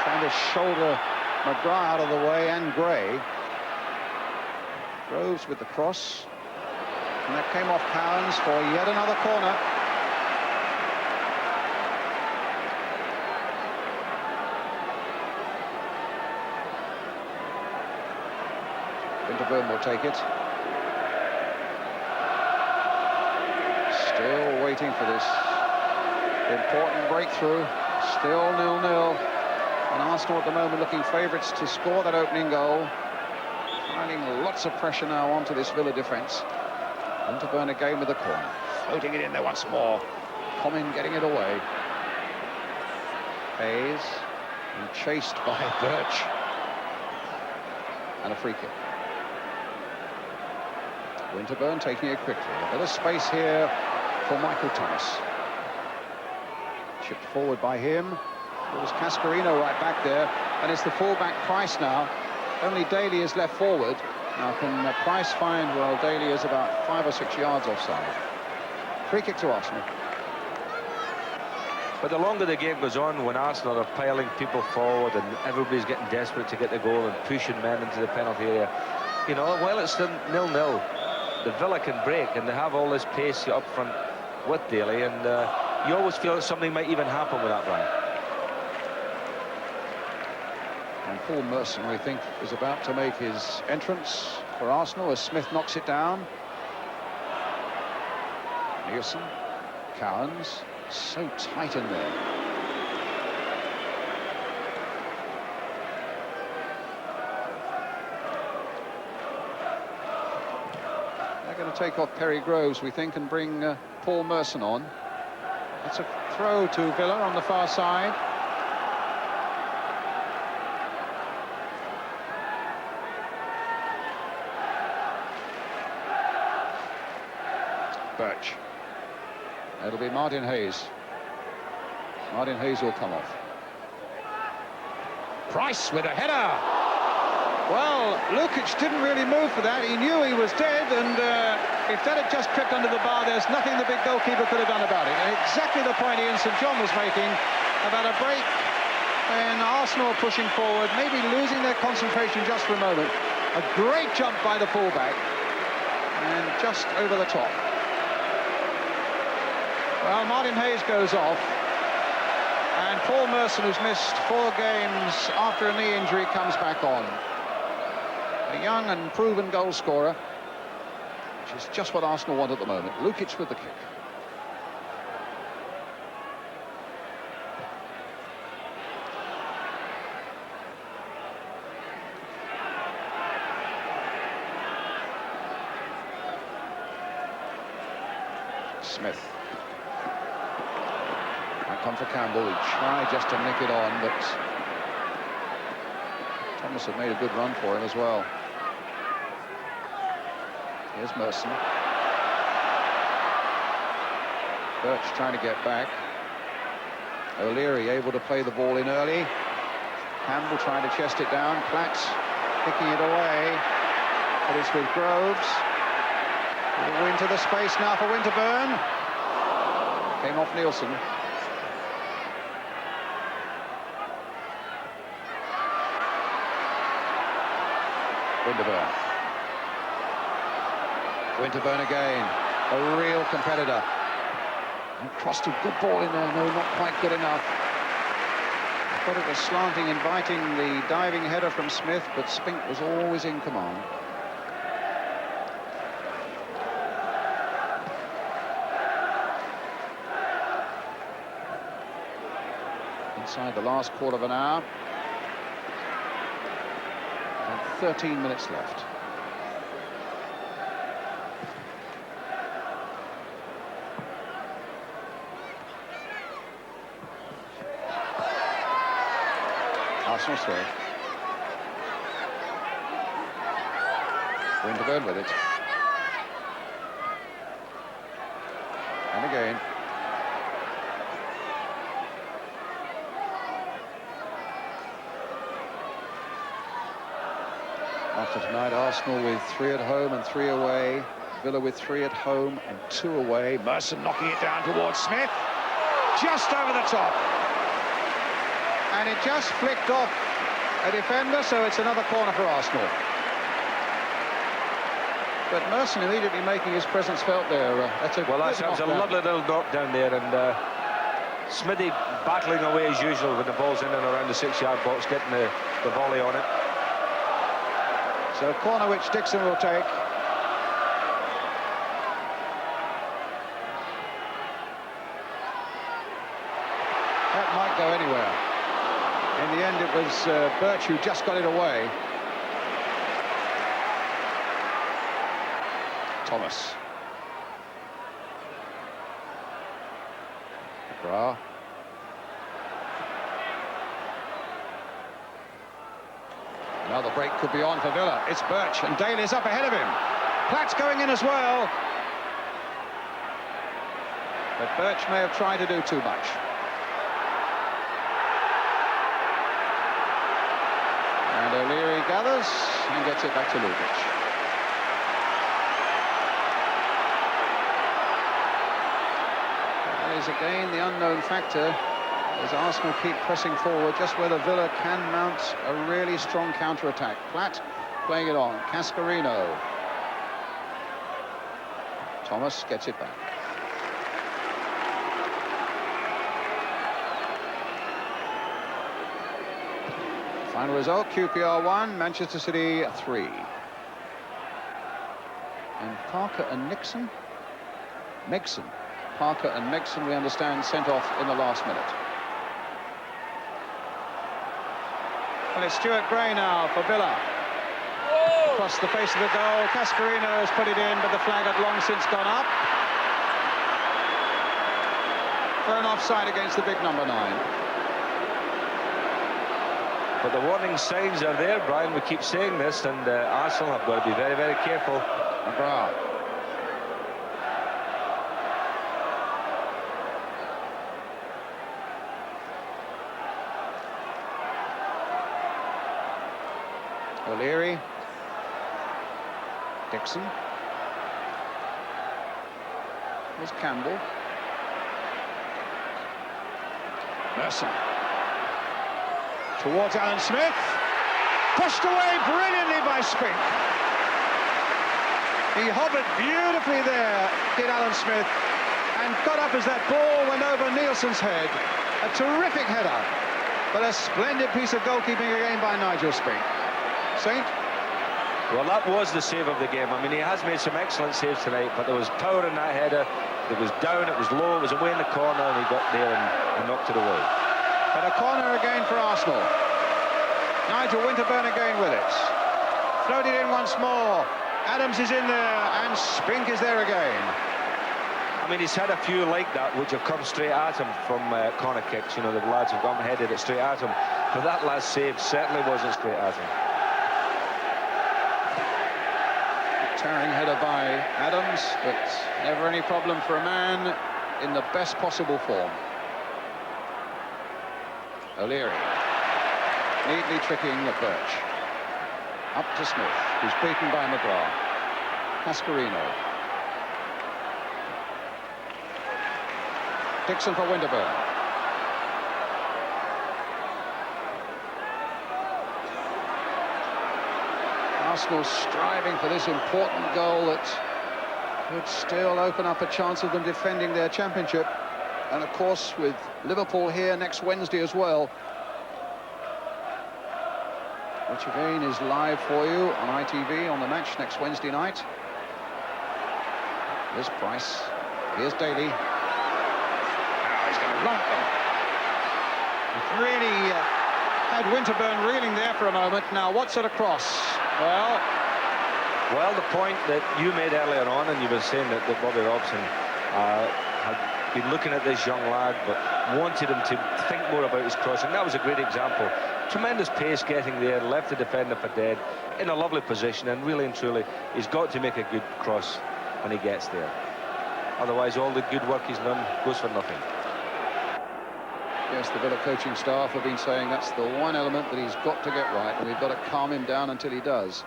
Trying to shoulder McGrath out of the way, and Gray. Groves with the cross. And that came off Cowans for yet another corner. Winterburn will take it. Still waiting for this important breakthrough. Still 0-0. And Arsenal at the moment looking favourites to score that opening goal. Finding lots of pressure now onto this Villa defence. Winterburn again with the corner. Floating it in there once more. Comin getting it away. Hayes. And chased by Birch. And a free kick. Winterburn taking it quickly. A bit of space here for Michael Thomas. Chipped forward by him. It was Cascarino right back there, and it's the full-back Price now. Only Daly is left forward. Now can Price find, well, Daly is about 5 or 6 yards offside. Free kick to Arsenal. But the longer the game goes on, when Arsenal are piling people forward and everybody's getting desperate to get the goal and pushing men into the penalty area, you know, while it's still 0-0, the Villa can break, and they have all this pace up front with Daly, and you always feel that something might even happen with that, Brian. And Paul Merson, we think, is about to make his entrance for Arsenal as Smith knocks it down. Nielsen, Cowans, so tight in there. They're going to take off Perry Groves, we think, and bring Paul Merson on. That's a throw to Villa on the far side. Birch. It'll be Martin Hayes. Martin Hayes will come off. Price with a header. Well, Lukic didn't really move for that. He knew he was dead, and if that had just tripped under the bar, there's nothing the big goalkeeper could have done about it. And exactly the point Ian St John was making about a break, and Arsenal pushing forward, maybe losing their concentration just for a moment. A great jump by the fullback, and just over the top. Well, Martin Hayes goes off, and Paul Merson, who's missed 4 games after a knee injury, comes back on. A young and proven goal scorer, which is just what Arsenal want at the moment. Lukic with the kick. Smith. Might come for Campbell. He tried just to nick it on, but Thomas had made a good run for him as well. Here's Merson. Birch trying to get back. O'Leary able to play the ball in early. Campbell trying to chest it down. Platt kicking it away. But it's with Groves. Into the space now for Winterburn. Came off Nielsen. Winterburn. Winterburn again, a real competitor. And crossed a good ball in there, no, not quite good enough. I thought it was slanting, inviting the diving header from Smith, but Spink was always in command. Inside the last quarter of an hour. And 13 minutes left. Arsenal's throw. Winterburn with it. And again. After tonight, Arsenal with 3 at home and 3 away. Villa with 3 at home and 2 away. Merson knocking it down towards Smith. Just over the top. And it just flicked off a defender, so it's another corner for Arsenal. But Merson immediately making his presence felt there. That's a lovely little knock down there, and Smithy battling away as usual when the ball's in and around the 6-yard box, getting the volley on it. So a corner which Dixon will take. That might go anywhere. In the end, it was Birch who just got it away. Thomas. McGrath. Now the break could be on for Villa. It's Birch, and Daly's up ahead of him. Platt's going in as well. But Birch may have tried to do too much. And O'Leary gathers and gets it back to Lukic. That is again the unknown factor as Arsenal keep pressing forward, just whether Villa can mount a really strong counter-attack. Platt playing it on. Cascarino. Thomas gets it back. Final result, QPR 1, Manchester City 3. And Parker and Megson Parker and Megson, we understand, sent off in the last minute. Well, it's Stuart Gray now for Villa. Across the face of the goal, Cascarino has put it in, but the flag had long since gone up. For an offside against the big number 9. But the warning signs are there, Brian. We keep saying this, and Arsenal have got to be very, very careful. McGrath. O'Leary. Dixon. Here's Campbell. Merson. Towards Alan Smith. Pushed away brilliantly by Spink. He hovered beautifully there, did Alan Smith, and got up as that ball went over Nielsen's head. A terrific header, but a splendid piece of goalkeeping again by Nigel Spink. Saint? Well, that was the save of the game. I mean, he has made some excellent saves tonight, but there was power in that header. It was down, it was low, it was away in the corner, and he got there and knocked it away. But a corner again for Arsenal. Nigel Winterburn again with it. Floated in once more. Adams is in there, and Spink is there again. I mean, he's had a few like that which have come straight at him from corner kicks. You know, the lads have gone headed it straight at him. But that last save certainly wasn't straight at him. Tearing header by Adams, but never any problem for a man in the best possible form. O'Leary, neatly tricking the Birch. Up to Smith, who's beaten by McGrath. Cascarino. Dixon for Winterburn. Arsenal striving for this important goal that could still open up a chance of them defending their championship. And of course, with Liverpool here next Wednesday as well, which again is live for you on ITV on the match next Wednesday night. Here's Price. Here's Daly. Now he's going to lump them. It really had Winterburn reeling there for a moment. Now, what's it across? Well, the point that you made earlier on, and you were saying that Bobby Robson had been looking at this young lad, but wanted him to think more about his crossing. That was a great example. Tremendous pace getting there, left the defender for dead, in a lovely position, and really and truly, he's got to make a good cross when he gets there. Otherwise, all the good work he's done goes for nothing. Yes, the Villa coaching staff have been saying that's the one element that he's got to get right, and we've got to calm him down until he does.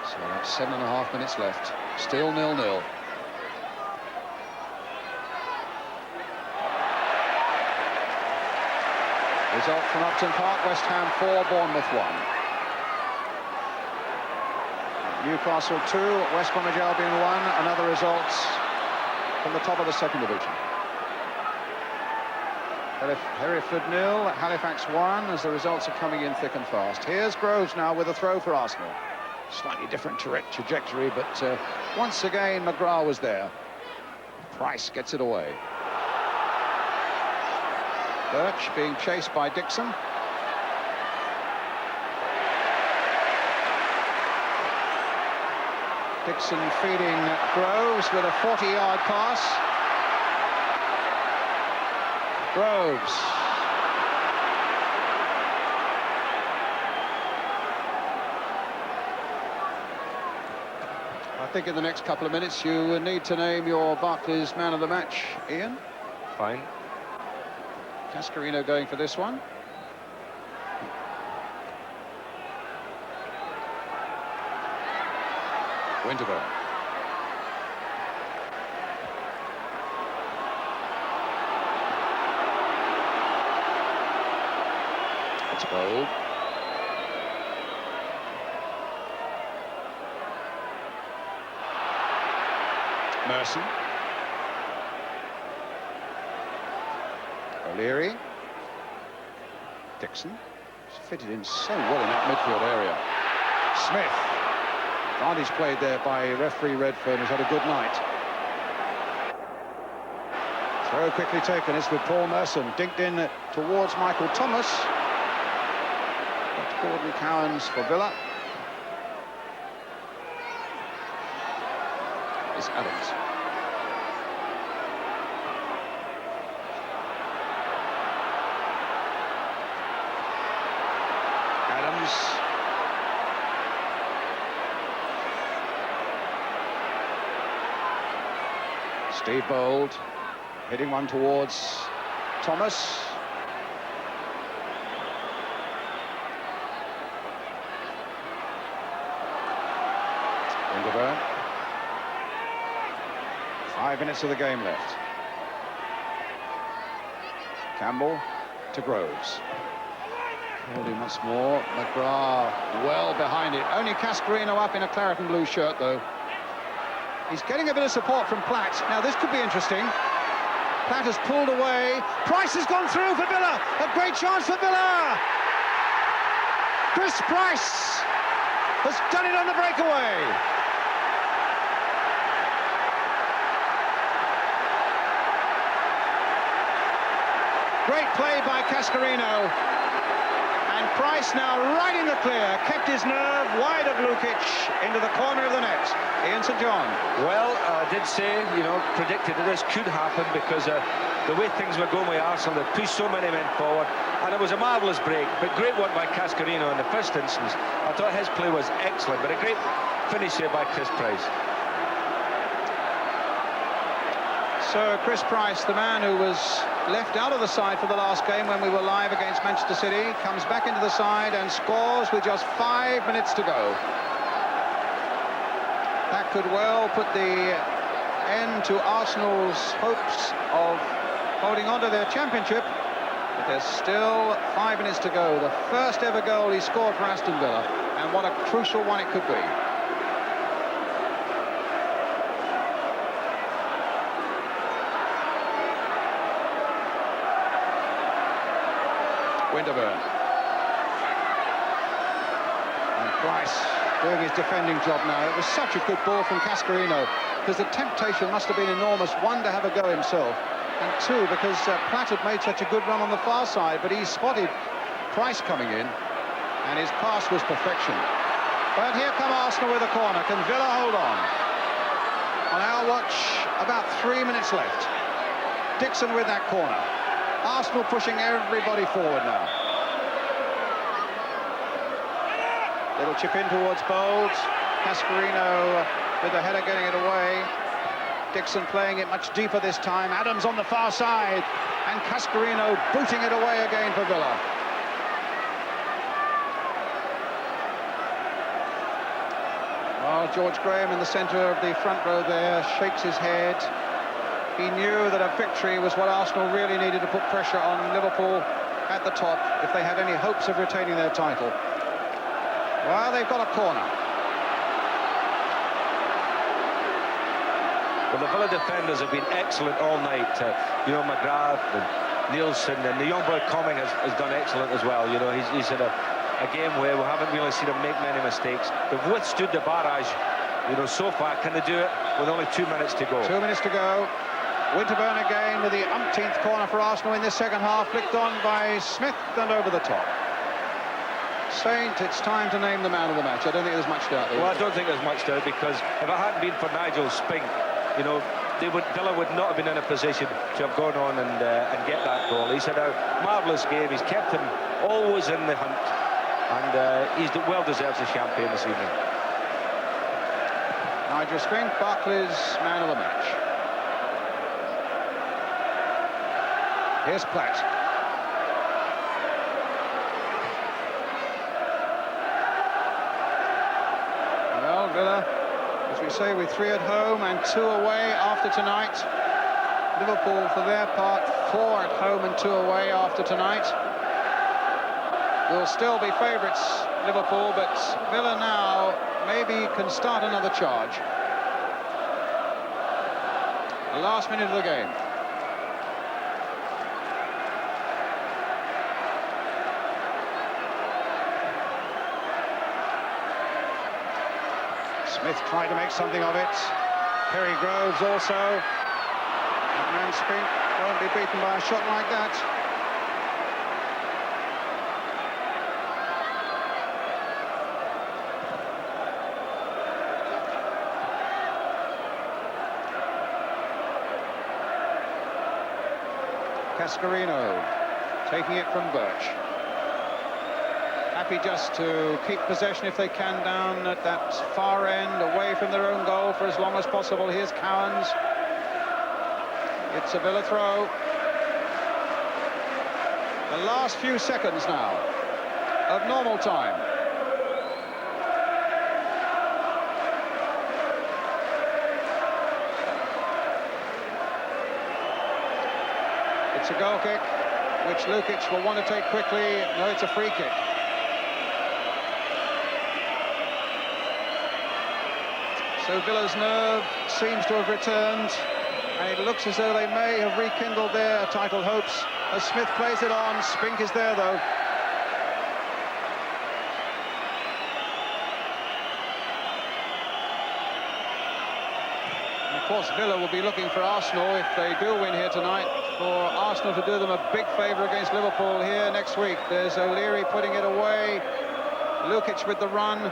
So that's 7.5 minutes left. Still 0-0. Result from Upton Park, West Ham 4, Bournemouth 1. Newcastle 2, West Bromwich Albion 1. Another result from the top of the second division. Hereford 0, Halifax 1, as the results are coming in thick and fast. Here's Groves now with a throw for Arsenal. Slightly different trajectory, but once again McGrath was there. Price gets it away. Birch being chased by Dixon. Dixon feeding Groves with a 40-yard pass. Groves. I think in the next couple of minutes you need to name your Barclays man of the match, Ian. Fine. Cascarino going for this one. Winterburn. It's bold. Merson. O'Leary. Dixon. He's fitted in so well in that midfield area. Smith. Advantage played there by referee Redfern, who's had a good night. Throw quickly taken. It's with Paul Merson. Dinked in towards Michael Thomas. But Gordon Cowans for Villa. It's Adams. Adams. Steve Bold hitting one towards Thomas. Winterburn. 5 minutes of the game left. Campbell to Groves. Holding once more. McGrath well behind it. Only Cascarino up in a claret and blue shirt, though. He's getting a bit of support from Platt. Now, this could be interesting. Platt has pulled away. Price has gone through for Villa. A great chance for Villa. Chris Price has done it on the breakaway. Great play by Cascarino. And Price now right in the clear. Kept his nerve wide of Lukic into the corner of the net. Ian St John. Well, I did say, you know, predicted that this could happen because the way things were going with Arsenal, they pushed so many men forward, and it was a marvellous break, but great work by Cascarino in the first instance. I thought his play was excellent, but a great finish here by Chris Price. So Chris Price, the man who was left out of the side for the last game when we were live against Manchester City, comes back into the side and scores with just 5 minutes to go. That could well put the end to Arsenal's hopes of holding on to their championship. But there's still 5 minutes to go. The first ever goal he scored for Aston Villa, and what a crucial one it could be. Winterburn. And Price doing his defending job now. It was such a good ball from Cascarino, because the temptation must have been enormous. One, to have a go himself, and two, because Platt had made such a good run on the far side, but he spotted Price coming in, and his pass was perfection. But here come Arsenal with a corner. Can Villa hold on? On our watch, about 3 minutes left. Dixon with that corner. Arsenal pushing everybody forward now. Little chip in towards Bold. Cascarino with the header getting it away. Dixon playing it much deeper this time. Adams on the far side. And Cascarino booting it away again for Villa. Well, George Graham in the centre of the front row there shakes his head. He knew that a victory was what Arsenal really needed to put pressure on Liverpool at the top if they had any hopes of retaining their title. Well, they've got a corner. Well, the Villa defenders have been excellent all night. You know, McGrath and Nielsen, and the young boy Coming has done excellent as well. You know, he's had a game where we haven't really seen him make many mistakes. They've withstood the barrage, you know, so far. Can they do it with only 2 minutes to go? 2 minutes to go. Winterburn again with the umpteenth corner for Arsenal in this second half, flicked on by Smith and over the top. Saint, it's time to name the man of the match. I don't think there's much doubt there. Well, I don't think there's much doubt, because if it hadn't been for Nigel Spink, you know, Villa would not have been in a position to have gone on and get that goal. He's had a marvellous game. He's kept him always in the hunt, and he's well deserves the champion this evening. Nigel Spink, Barclays man of the match. Here's Platt. Well, Villa, as we say, with 3 at home and 2 away after tonight. Liverpool, for their part, 4 at home and 2 away after tonight. Will still be favourites, Liverpool, but Villa now maybe can start another charge. The last minute of the game. Smith tried to make something of it. Perry Groves also. That man Spink won't be beaten by a shot like that. Cascarino taking it from Birch. Happy just to keep possession if they can down at that far end, away from their own goal for as long as possible. Here's Cowans. It's a Villa throw. The last few seconds now of normal time. It's a goal kick, which Lukic will want to take quickly. No, it's a free kick. So Villa's nerve seems to have returned, and it looks as though they may have rekindled their title hopes as Smith plays it on. Spink is there, though. And of course, Villa will be looking for Arsenal, if they do win here tonight, for Arsenal to do them a big favour against Liverpool here next week. There's O'Leary putting it away. Lukic with the run.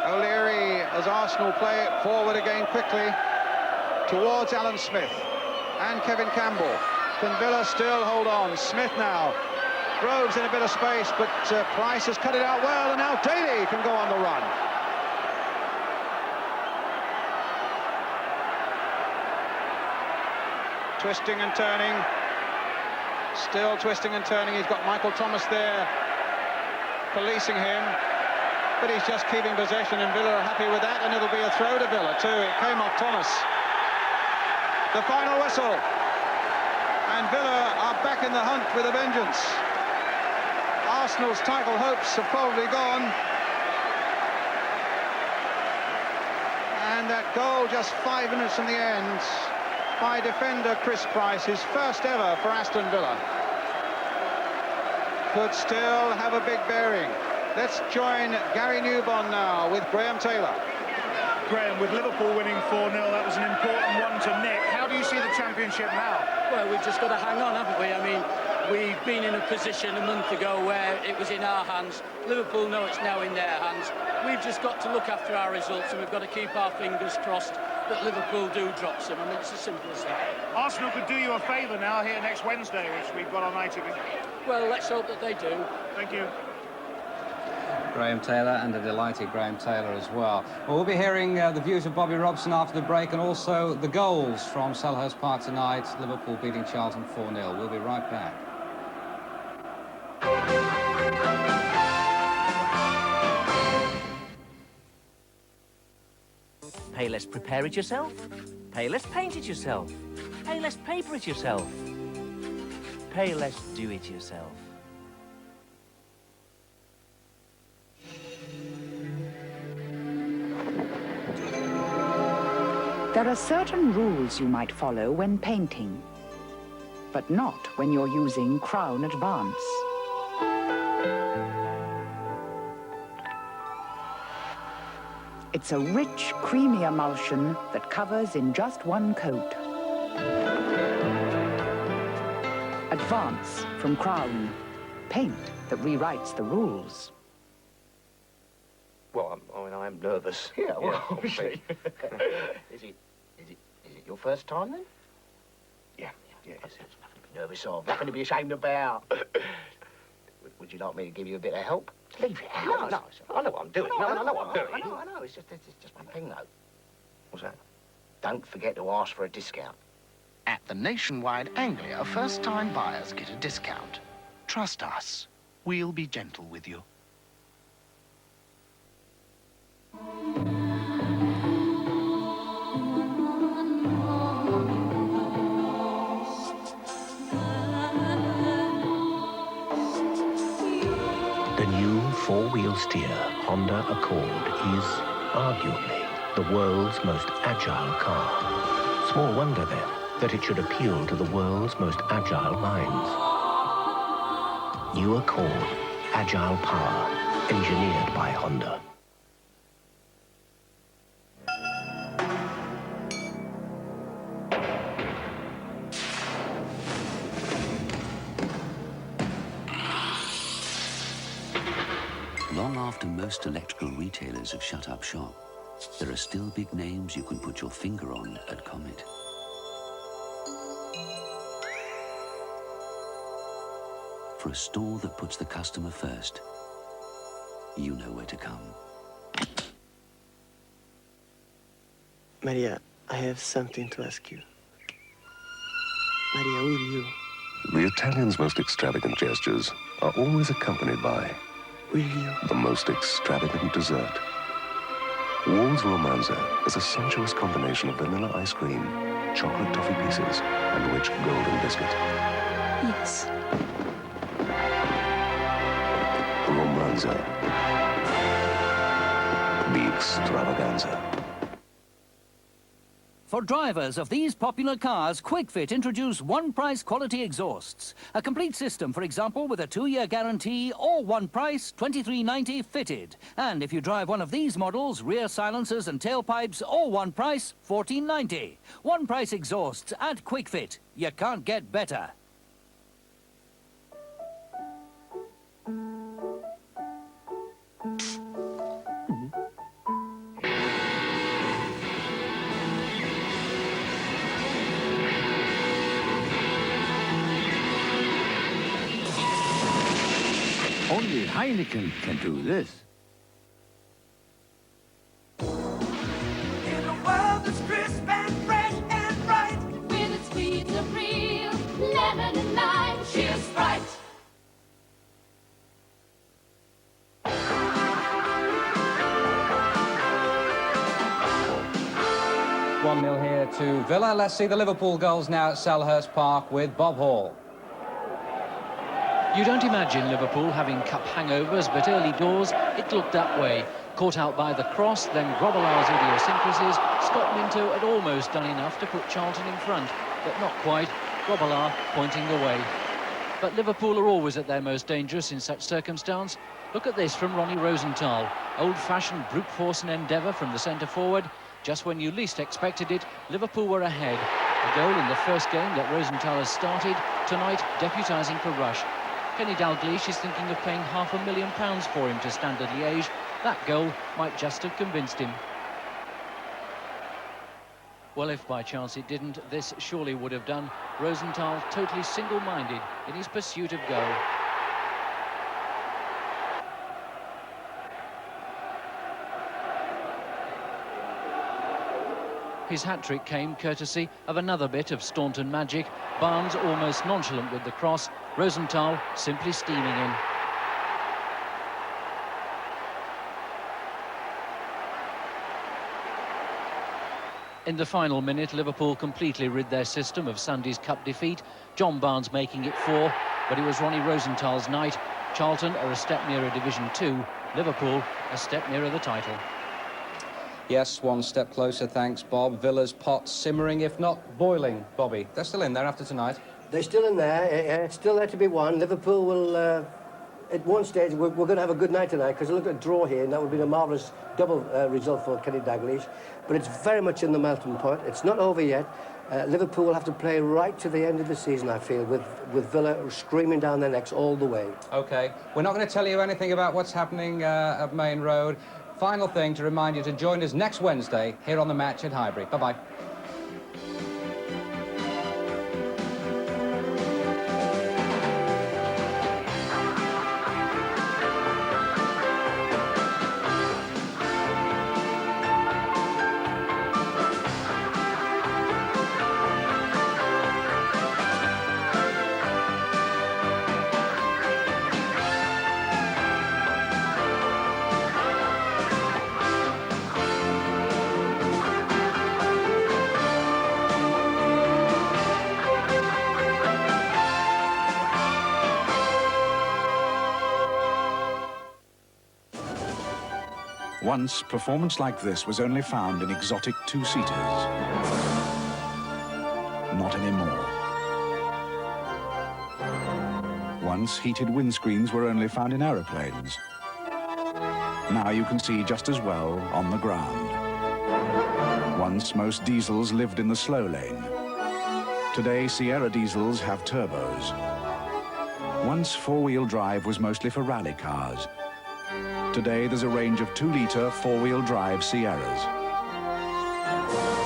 O'Leary, as Arsenal play it forward again quickly towards Alan Smith and Kevin Campbell. Can Villa still hold on? Smith now. Groves in a bit of space, but Price has cut it out well, and now Daly can go on the run. Twisting and turning. Still twisting and turning. He's got Michael Thomas there policing him. But he's just keeping possession, and Villa are happy with that, and it'll be a throw to Villa too. It came off Thomas. The final whistle, and Villa are back in the hunt with a vengeance. Arsenal's title hopes have probably gone, and that goal just 5 minutes from the end by defender Chris Price, his first ever for Aston Villa, could still have a big bearing. Let's join Gary Newbon now with Graham Taylor. Graham, with Liverpool winning 4-0, that was an important one to nick. How do you see the championship now? Well, we've just got to hang on, haven't we? I mean, we've been in a position a month ago where it was in our hands. Liverpool know it's now in their hands. We've just got to look after our results, and we've got to keep our fingers crossed that Liverpool do drop some. I mean, it's as simple as that. Arsenal could do you a favour now here next Wednesday, which we've got on ITV. Well, let's hope that they do. Thank you. Graham Taylor, and a delighted Graham Taylor as well. Well, we'll be hearing the views of Bobby Robson after the break, and also the goals from Selhurst Park tonight. Liverpool beating Charlton 4-0. We'll be right back. Pay less, prepare it yourself. Pay less, paint it yourself. Pay less, paper it yourself. Pay less, do it yourself. There are certain rules you might follow when painting, but not when you're using Crown Advance. It's a rich, creamy emulsion that covers in just one coat. Advance from Crown. Paint that rewrites the rules. Well, I mean, I am nervous. Yeah, well, obviously. Is it your first time, then? Yeah, it's nothing to be nervous of, nothing to be ashamed about. Would you like me to give you a bit of help? Leave it out. No, I know what I'm doing. I know what I'm doing. I know. It's just one thing, though. What's that? Don't forget to ask for a discount. At the Nationwide Anglia, first-time buyers get a discount. Trust us. We'll be gentle with you. The new four-wheel steer Honda Accord is arguably the world's most agile car. Small wonder, then, that it should appeal to the world's most agile minds. New Accord, agile power, engineered by Honda. Long after most electrical retailers have shut up shop, there are still big names you can put your finger on at Comet. For a store that puts the customer first, you know where to come. Maria, I have something to ask you. Maria, will you? The Italians' most extravagant gestures are always accompanied by Will you? the most extravagant dessert. Wall's Romanza is a sumptuous combination of vanilla ice cream, chocolate toffee pieces, and rich golden biscuit. Yes. Romanza. The extravaganza. For drivers of these popular cars, QuickFit introduce one-price quality exhausts. A complete system, for example, with a 2-year guarantee, or one price, $23.90 fitted. And if you drive one of these models, rear silencers and tailpipes, or one price, $14.90. One-price exhausts at QuickFit. You can't get better. Only Heineken can do this. In a world that's crisp and fresh and bright, with its sweets of real lemon and lime, cheers Sprite. One 0 here to Villa. Let's see the Liverpool goals now at Selhurst Park with Bob Hall. You don't imagine Liverpool having cup hangovers, but early doors, it looked that way. Caught out by the cross, then Grobbelaar's idiosyncrasies, Scott Minto had almost done enough to put Charlton in front, but not quite. Grobbelaar pointing the way. But Liverpool are always at their most dangerous in such circumstance. Look at this from Ronnie Rosenthal. Old-fashioned brute force and endeavour from the centre-forward. Just when you least expected it, Liverpool were ahead. A goal in the first game that Rosenthal has started, tonight deputising for Rush. Kenny Dalglish is thinking of paying £500,000 for him to Standard Liège. That goal might just have convinced him. Well, if by chance it didn't, this surely would have done. Rosenthal totally single-minded in his pursuit of goal. His hat-trick came courtesy of another bit of Staunton magic. Barnes almost nonchalant with the cross. Rosenthal simply steaming in. In the final minute, Liverpool completely rid their system of Sunday's cup defeat. John Barnes making it 4, but it was Ronnie Rosenthal's night. Charlton are a step nearer Division 2. Liverpool a step nearer the title. Yes, one step closer, thanks, Bob. Villa's pot simmering, if not boiling, Bobby. They're still in there after tonight. They're still in there. It's still there to be won. Liverpool will, at one stage, we're going to have a good night tonight, because look at a draw here, and that would be a marvellous double result for Kenny Dalglish. But it's very much in the melting pot. It's not over yet. Liverpool will have to play right to the end of the season, I feel, with Villa screaming down their necks all the way. OK. We're not going to tell you anything about what's happening at Main Road. Final thing to remind you to join us next Wednesday here on The Match at Highbury. Bye-bye. Once, performance like this was only found in exotic two-seaters. Not anymore. Once, heated windscreens were only found in aeroplanes. Now you can see just as well on the ground. Once, most diesels lived in the slow lane. Today, Sierra diesels have turbos. Once, four-wheel drive was mostly for rally cars. Today, there's a range of 2-litre, 4-wheel drive Sierras.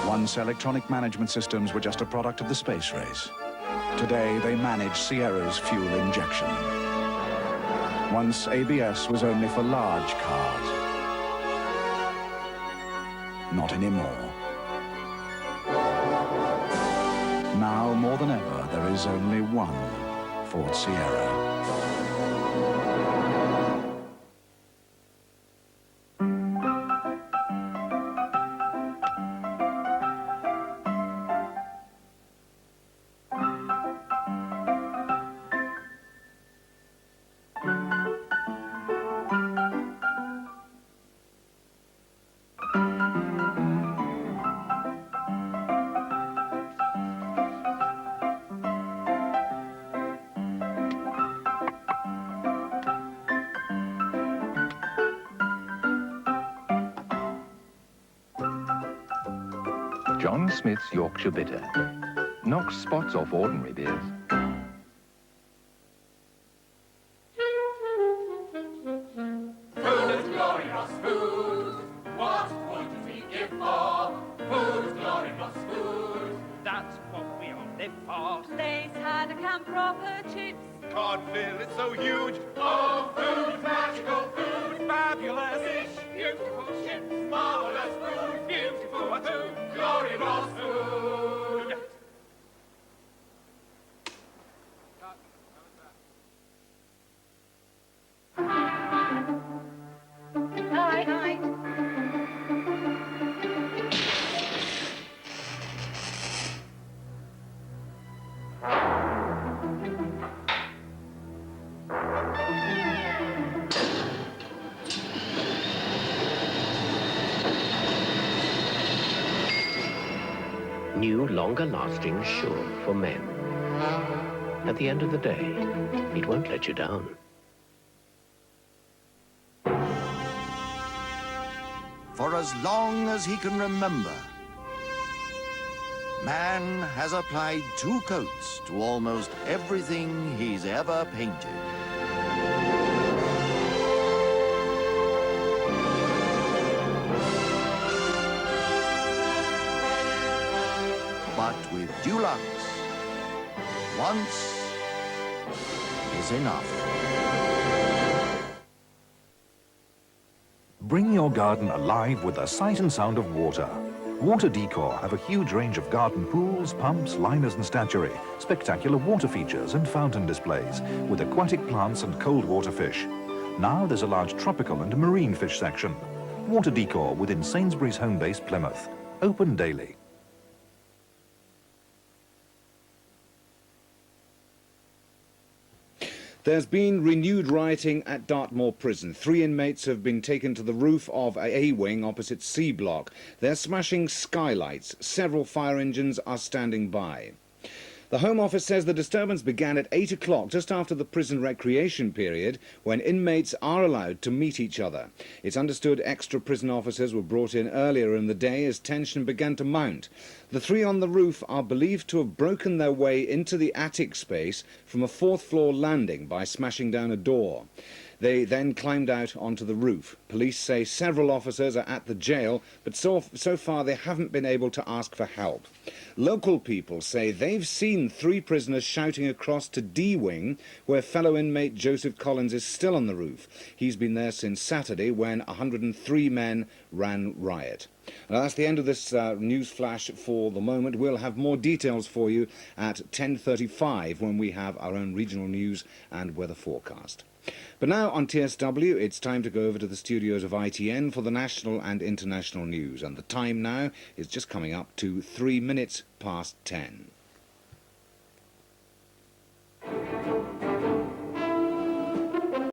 Once electronic management systems were just a product of the space race. Today, they manage Sierra's fuel injection. Once ABS was only for large cars. Not anymore. Now, more than ever, there is only one Ford Sierra. John Smith's Yorkshire Bitter knocks spots off ordinary beers. Food is glorious food. What would we give for? Food is glorious food. That's what we all live for. Steaks, haddock and proper chips. Codfill, it's so huge. Oh, food, magical food, fabulous fish, beautiful ships, marvelous food, beautiful food, glorious food. Night. Night. New, longer-lasting Sure for men. At the end of the day, it won't let you down. For as long as he can remember, man has applied 2 coats to almost everything he's ever painted. But with Dulux, once is enough. Bring your garden alive with the sight and sound of water. Water Decor have a huge range of garden pools, pumps, liners and statuary, spectacular water features and fountain displays, with aquatic plants and cold water fish. Now there's a large tropical and marine fish section. Water Decor within Sainsbury's home base, Plymouth. Open daily. There's been renewed rioting at Dartmoor Prison. 3 inmates have been taken to the roof of A wing opposite C block. They're smashing skylights. Several fire engines are standing by. The Home Office says the disturbance began at 8 o'clock, just after the prison recreation period, when inmates are allowed to meet each other. It's understood extra prison officers were brought in earlier in the day as tension began to mount. The 3 on the roof are believed to have broken their way into the attic space from a 4th-floor landing by smashing down a door. They then climbed out onto the roof. Police say several officers are at the jail, but so far they haven't been able to ask for help. Local people say they've seen 3 prisoners shouting across to D wing, where fellow inmate Joseph Collins is still on the roof. He's been there since Saturday, when 103 men ran riot. Now, that's the end of this news flash for the moment. We'll have more details for you at 10:35 when we have our own regional news and weather forecast. But now on TSW, it's time to go over to the studios of ITN for the national and international news. And the time now is just coming up to 3 minutes past 10.